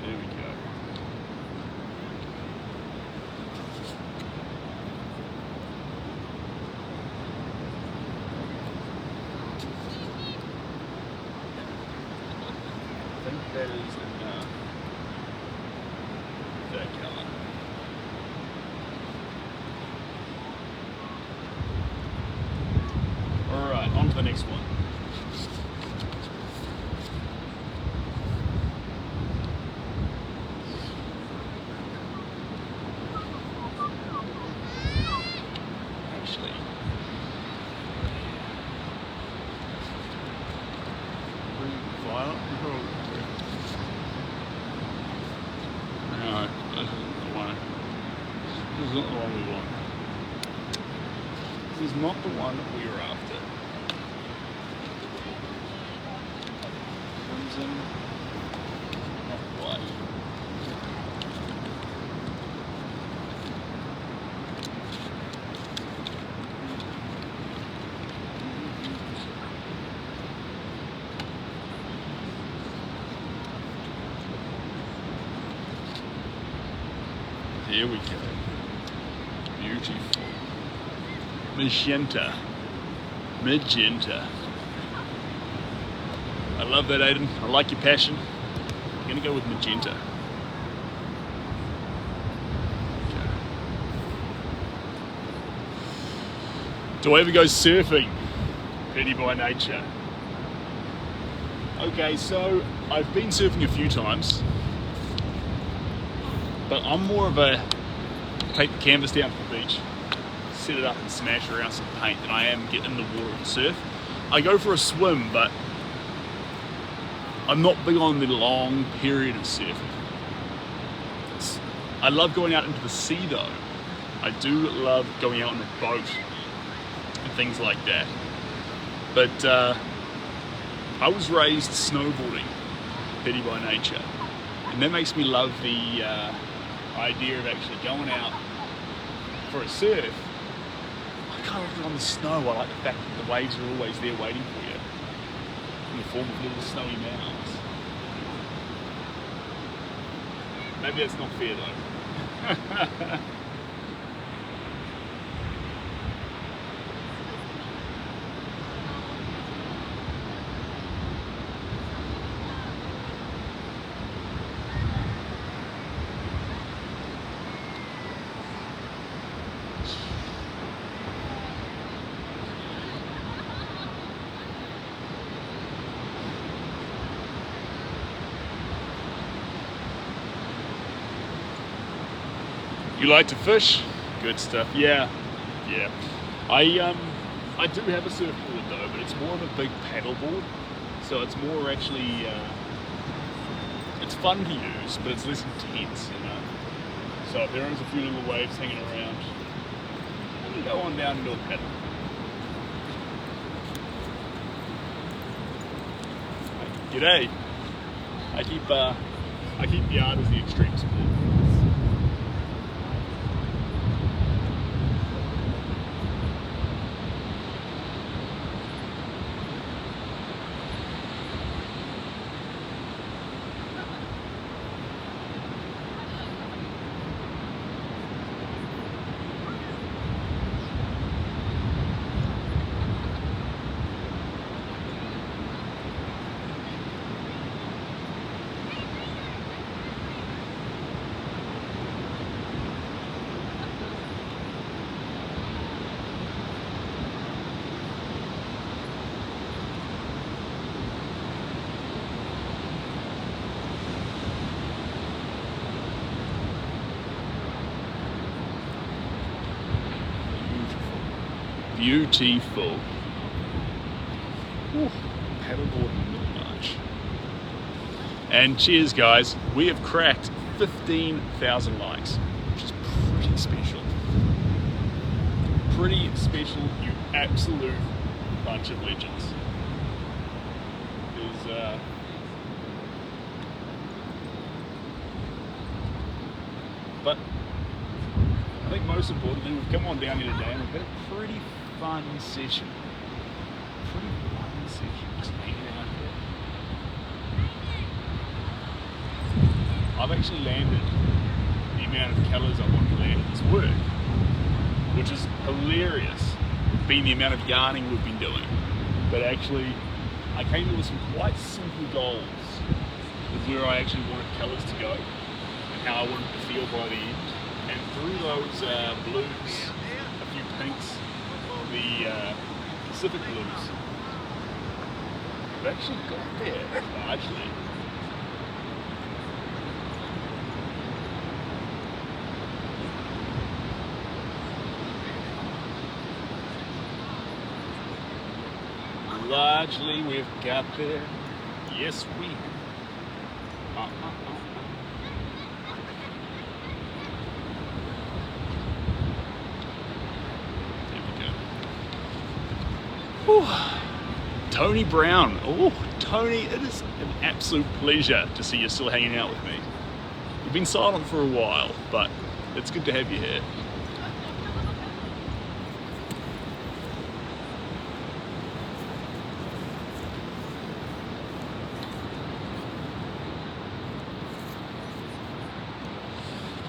There we go. I think that is enough. That colour. Alright, on to the next one. Actually, violet. No, this isn't the one. This is not the one we want. This is not the one that we were after. Crimson, not white. Here we go. Beautiful. Magenta. Magenta. I love that, Aiden. I like your passion. I'm gonna go with magenta. Okay. Do I ever go surfing? Petty by nature. Okay, so I've been surfing a few times. But I'm more of a take the canvas down to the beach, set it up and smash around some paint than I am get in the water and surf. I go for a swim, but I'm not big on the long period of surfing. I love going out into the sea though. I do love going out on a boat and things like that. But I was raised snowboarding, petty by nature. And that makes me love the idea of actually going out for a surf. I can't look on the snow. I like the fact that the waves are always there waiting for you in the form of little snowy mounds. Maybe that's not fair though. You like to fish? Good stuff. Yeah. I do have a surfboard though, but it's more of a big paddle board, so it's more actually it's fun to use, but it's less intense, you know. So if there is a few little waves hanging around, then you go on down into a paddle. G'day. I keep the art as the extreme sport. Beautiful. Ooh, paddleboard in Middlemarch. And cheers, guys. We have cracked 15,000 likes, which is pretty special. Pretty special, you absolute bunch of legends. But I think most importantly, we've come on down here today and we've had a pretty fun session. Just hanging out here. I've actually landed the amount of colours I want to land in this work, which is hilarious, being the amount of yarning we've been doing. But actually, I came in with some quite simple goals with where I actually wanted colours to go and how I wanted it to feel by the end. And through those blues, a few pinks, the Pacific blues, we've actually got there largely. Largely we've got there. Yes, we have. Whew. Tony Brown. Oh, Tony, it is an absolute pleasure to see you still hanging out with me. You've been silent for a while, but it's good to have you here.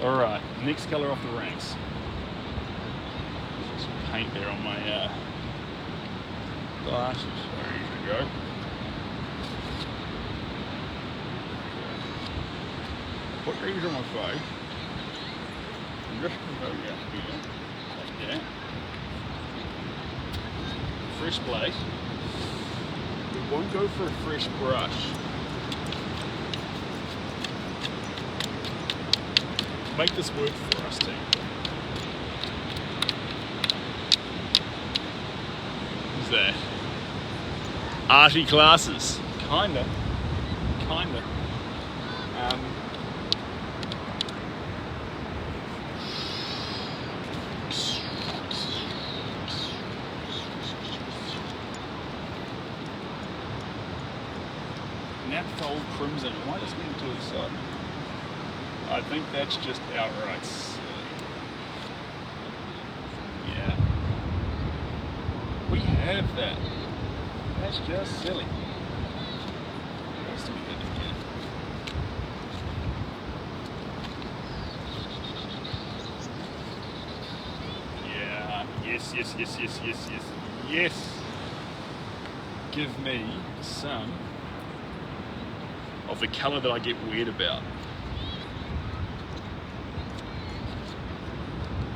All right, next colour off the ranks. Some paint there on my glasses. There you go. Put these on my face. I'm just going to go down here, like that. Fresh place. We won't go for a fresh brush. Make this work for us too. Who's that? Arty classes. Kinda. Naphthol crimson. Why does it mean to the side? I think that's just outright silly. Yeah. We have that. That's just silly. What else do we get again? Yeah. Yes. Give me some of the colour that I get weird about.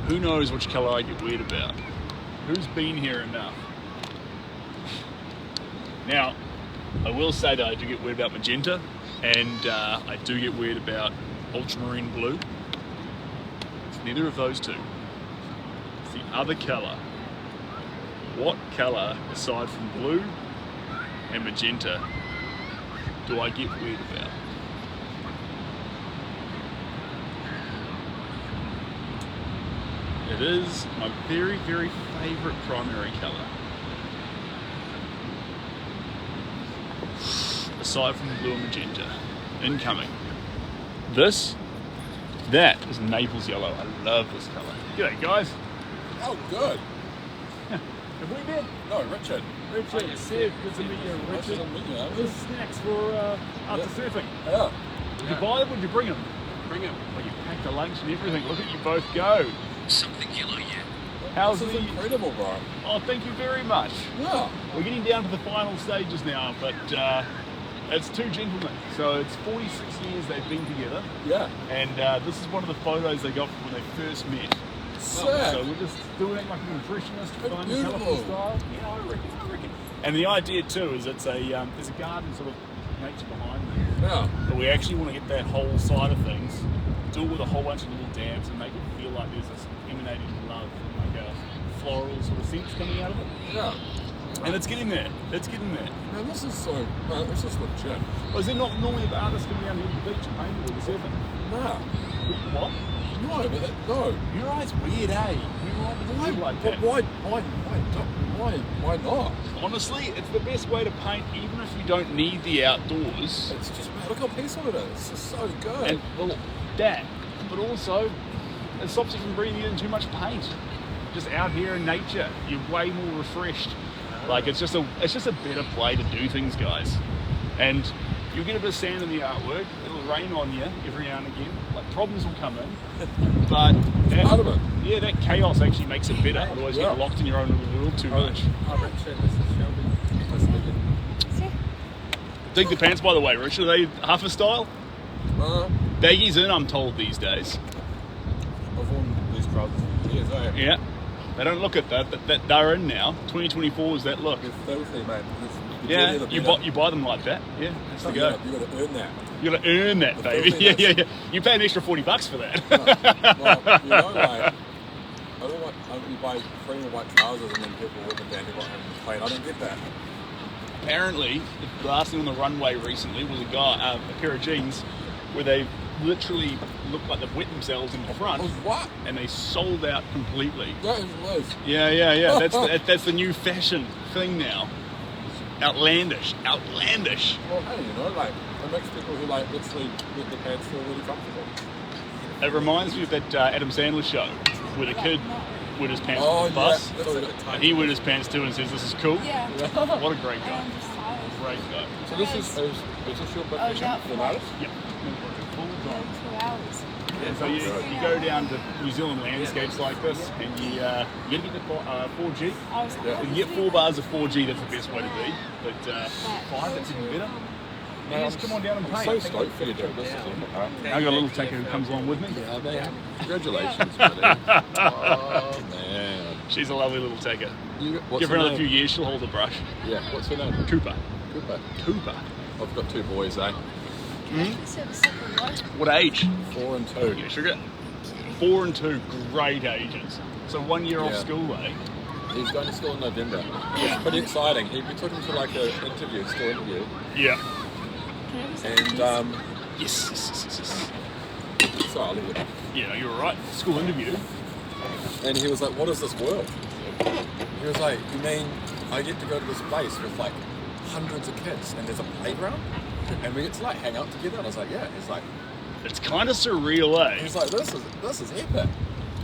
Who knows which colour I get weird about? Who's been here enough? Now, I will say that I do get weird about magenta, and I do get weird about ultramarine blue. It's neither of those two. It's the other colour. What colour, aside from blue and magenta, do I get weird about? It is my very, very favourite primary colour. aside from the blue and magenta, incoming. That is Naples yellow. I love this colour. G'day, guys. Oh, good. Have we been? No, Richard. Richard, Sid, good to meet you, Richard. There's snacks for after surfing. Yeah. Did you buy them or did you bring them? Bring him. Well, you packed the lunch and everything. Look at you both go. Something yellow, yeah. How's This is the... incredible, bro. Oh, thank you very much. Yeah. We're getting down to the final stages now, but it's two gentlemen. So it's 46 years they've been together. Yeah. And this is one of the photos they got when they first met. Sick. So we're just doing it like an impressionist, That's fun, colourful beautiful. style. Yeah, I reckon. And the idea too is it's there's a garden sort of nature behind there. Yeah. But we actually want to get that whole side of things, do it with a whole bunch of little dabs and make it feel like there's this emanating love, like a floral sort of sense coming out of it. Yeah. And it's getting there. It's getting there. Man, this is so. Man, this is legit. Well, is there not normally artists coming down here to the beach and painting or surfing? Nah. What? No, but no. Your eyes weird, eh? Why? Like But that. why not? Honestly, it's the best way to paint, even if you don't need the outdoors. It's just, man, look how peaceful it is. It's just so good. And well, that, but also it stops you from breathing in too much paint. Just out here in nature, you're way more refreshed. Like it's just a better way to do things, guys. And you'll get a bit of sand in the artwork. It'll rain on you every now and again. Like problems will come in, but Part of it. yeah, that chaos actually makes it better. Otherwise, you get locked in your own little world too much. Oh, Richard, this is Shelby. Nice to meet you. Dig the pants, by the way, Richard. Are they Huffer style? Uh, Baggies in, I'm told these days. I've worn these trousers for years, eh? Yeah, they don't look at that. They're in now. 2024 is that look. It's filthy, mate. Yeah, you buy them like that. Yeah, that's the go. You got to earn that. You got to earn that, The baby. Yeah, filthiness. yeah. You pay an extra $40 for that. Well, you know, like, I don't like you buy cream or white trousers and then people walking down here and complain. I don't get that. Apparently, the last thing on the runway recently was a pair of jeans where they literally looked like they've wet themselves in the front, What? and they sold out completely. That is Liz. Yeah. That's the new fashion thing now. Outlandish. Well, hey, you know, like, it makes people who, like, literally get the pants feel really comfortable. It reminds me of that Adam Sandler show where the kid wet his pants Oh, on the bus. yeah. That's like And he wet his pants too and says, "This is cool." Yeah. What a great And guy. I'm just tired. Great guy. So this is this your I was position out for for an like artist? Yep. yeah, 2 hours. And so you go down to New Zealand landscapes like this, and you get the 4G. I was Yeah. If you get 4 bars of 4G, that's the best way to be. But 5, that's even better. Man, Just come on down and I'm paint. so stoked for you, dude. This is I got a little taker who comes along with me. Yeah, man. Congratulations, buddy. Oh, man. She's a lovely little taker. What's Give her her another name? few years, she'll hold the brush. Yeah, what's her name? Cooper. Cooper. I've got 2 boys, eh? So the second one. What age? 4 and 2. Yeah, sugar. 4 and 2, great ages. So 1 year off Yeah. school, eh? He's going to school in November. It's pretty exciting. We took him to like an interview, school interview, Yeah. Can I have some and Yes. so I'll leave it. Yeah, you're right. School interview. And he was like, "What is this world?" He was like, "You mean I get to go to this place with like hundreds of kids, and there's a playground, and we get to like hang out together?" And I was like, "Yeah." He's like, It's kind of surreal, eh? "This is epic."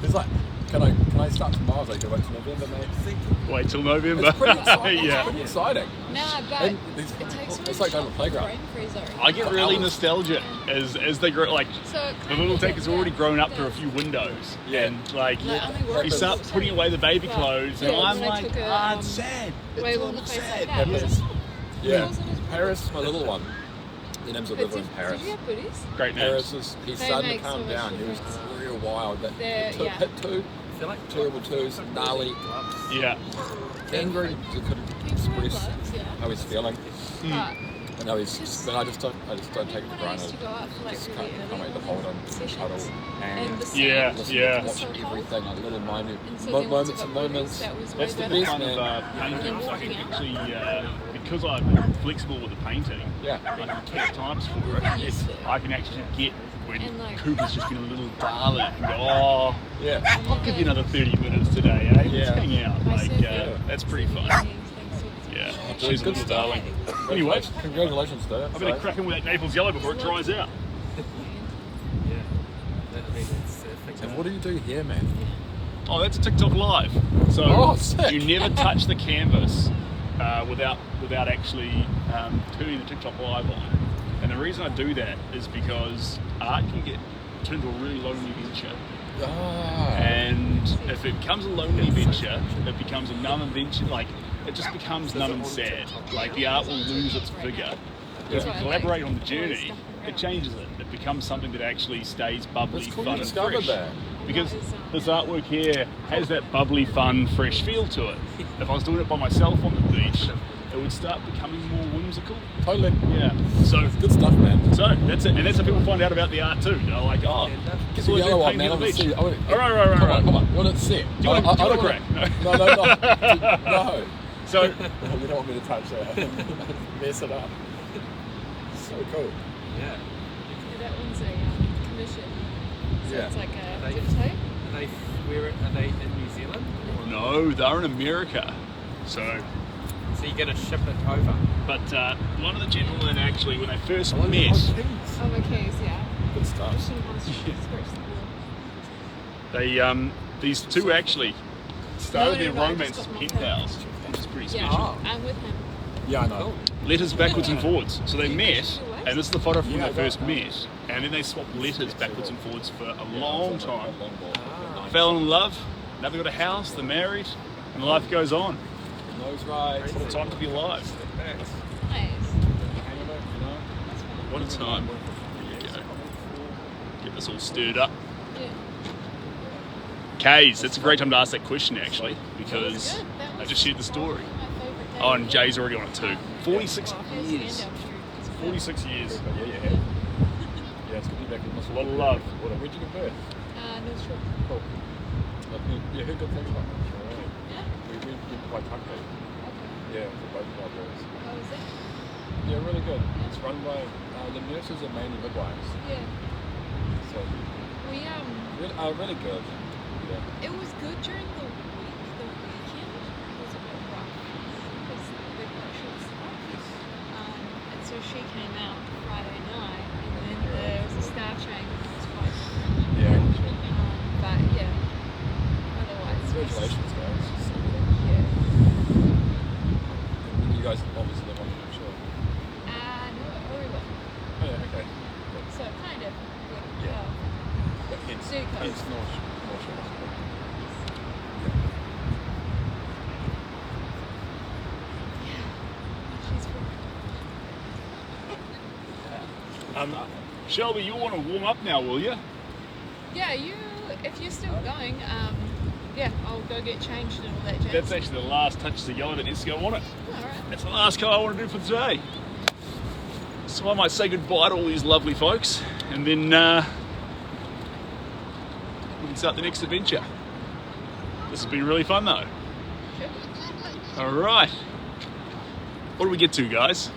He's like, "Can I start tomorrow?" I was like, "Go back to November, mate." Wait till November. It's pretty exciting. Yeah. It's pretty exciting. Nah, but And it takes it's like going to a playground. brain freezer. I get really hours. nostalgic as they grow. Like So it the kind little of- taker's already grown up through a Yeah. few windows, Yeah. and like Like, only worked you with start little putting away the baby Yeah. clothes, Yeah, and I'm when I like, took a, it's sad. It's wave all on the face sad. like that. Peppers. Yeah, Wasn't as Paris, my little one. The name's a But river in Paris. Did you have booties? Great names. Paris is he's They starting to make so calm much down. He was difference. real wild. But They're- yeah. hit 2, terrible 2s, gnarly, Yeah. angry. You couldn't People wear express gloves, yeah. how he's feeling. But And now he's. Then I just don't take it for when I used granted. to go out for like Just really can't early wait to hold him, sessions, cuddle, and the Yeah, sun was yeah. watch so cold, everything, like little and so then moments once and I got booties, moments. that was way That's the better. best kind of man. painting. And I walking can out. actually, because I'm flexible with the painting, Yeah. I can take times for it. Used to. I can actually get when And, like- Cooper's just been a little darling and go, oh, Yeah. I'll give you another 30 minutes today, eh? Let's Yeah. hang out. I Like, surf it. that's pretty fun. Evenings, thanks to it. Yeah. She's a good little stuff. darling. Anyway, Congratulations, Dad. I better crack in with that Naples yellow before it dries out. Yeah. I mean, it's And what do you do here, man? Oh, that's a TikTok live. So Oh, sick. you never touch the canvas without actually turning the TikTok live on. And the reason I do that is because art can get turned into a really lonely venture. Ah. And if it becomes a lonely venture, it becomes a numb venture. Like it just becomes numb and sad. Like the art will lose its vigor. If we collaborate on the journey, it changes it. It becomes something that actually stays bubbly, That's cool fun, you and discovered fresh. that. Because this artwork here has that bubbly, fun, fresh feel to it. If I was doing it by myself on the beach, it would start becoming more whimsical. Totally. Yeah. So Good stuff, man. so that's it, and that's how people find out about the art too. They're like, oh, Get guess the what I do yellow one, painting man. on I the want to beach. see. I wanna- All right. Come on. I want to see it. Do you want I to don't crack? wanna- No. No. So You don't want me to touch that. Mess it up. So cool. Yeah. That one's a commission. So Yeah. it's like a They- diptyque. Are they in New Zealand? Or- no, they're in America. So, So you're gonna ship it over? but one of the gentlemen actually, when they first Oh, met, Oh, my case, yeah. Good stuff. Mission wants to scratch the wheel. they these two actually started their No, romance just as got pen my pals, which is pretty Yeah, special. I'm with him. Yeah, I know. Letters backwards and forwards. So they met, and this is the photo from when Yeah, they first right. met, and then they swapped letters backwards and forwards for a long time. Ah. Fell in love, now they've got a house, they're married, and life goes on. Nose right. What a time to be alive. Nice. What a time. There you go. Get this all stirred up. Yeah. Kays, that's a great time to ask that question actually, because That was good. That I was just shared the story. my favourite day. Oh, and Jay's already on it too. 46 Here's the years. Andover Street. It's a 46 years. Yeah, yeah. Yeah, it's good to be back. That's a lot of love. Where'd you give birth? No strip. Cool. You heard good things about it. Yeah. We went by Tuckney. Okay. Yeah, for both of our girls. How was it? Yeah, really good. It's run by the nurses are mainly midwives, Yeah. so We really good. Yeah. It was good during the week. The weekend was a bit rough because the short stuff. And so she came out Friday night, and then there was a staff change, and it was quite different. Yeah. Sure. But yeah, otherwise. it was- Congratulations, guys. Yeah. You guys obviously live on the shore. No, Oregon. Oh yeah, okay. So kind of. Yeah. But hence Super. North Shore. She's from. Shelby, you want to warm up now, will you? Yeah, if you're still going, yeah, I'll go get changed and all that jazz. That's actually the last touches of yellow that needs to go on it. Alright. That's the last colour I want to do for today. So I might say goodbye to all these lovely folks, and then we can start the next adventure. This has been really fun though. All right. What do we get to, guys?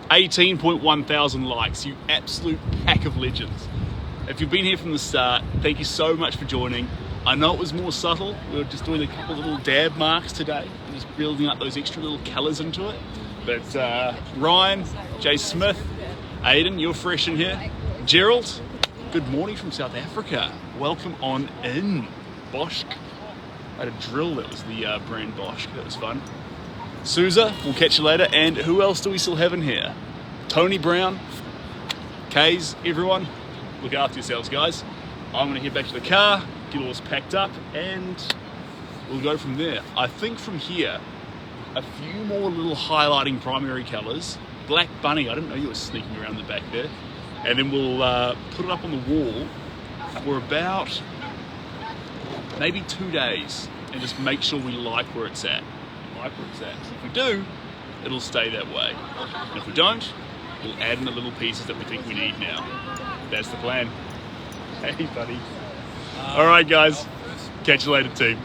18.1 thousand likes, you absolute pack of legends. If you've been here from the start, thank you so much for joining. I know it was more subtle. We were just doing a couple of little dab marks today and just building up those extra little colours into it. But Ryan, Jay Smith, Aidan, you're fresh in here. Gerald, good morning from South Africa. Welcome on in. Bosch. I had a drill, that was the brand Bosch. That was fun. Souza, we'll catch you later. And who else do we still have in here? Tony Brown, Kays, everyone. Look after yourselves, guys. I'm going to head back to the car, get all this packed up, and we'll go from there. I think from here, a few more little highlighting primary colours. Black Bunny, I didn't know you were sneaking around the back there. And then we'll put it up on the wall for about maybe 2 days and just make sure we like where it's at. If we do, it'll stay that way. And if we don't, we'll add in the little pieces that we think we need now. That's the plan. Hey, buddy. All right, guys. Catch you later, team.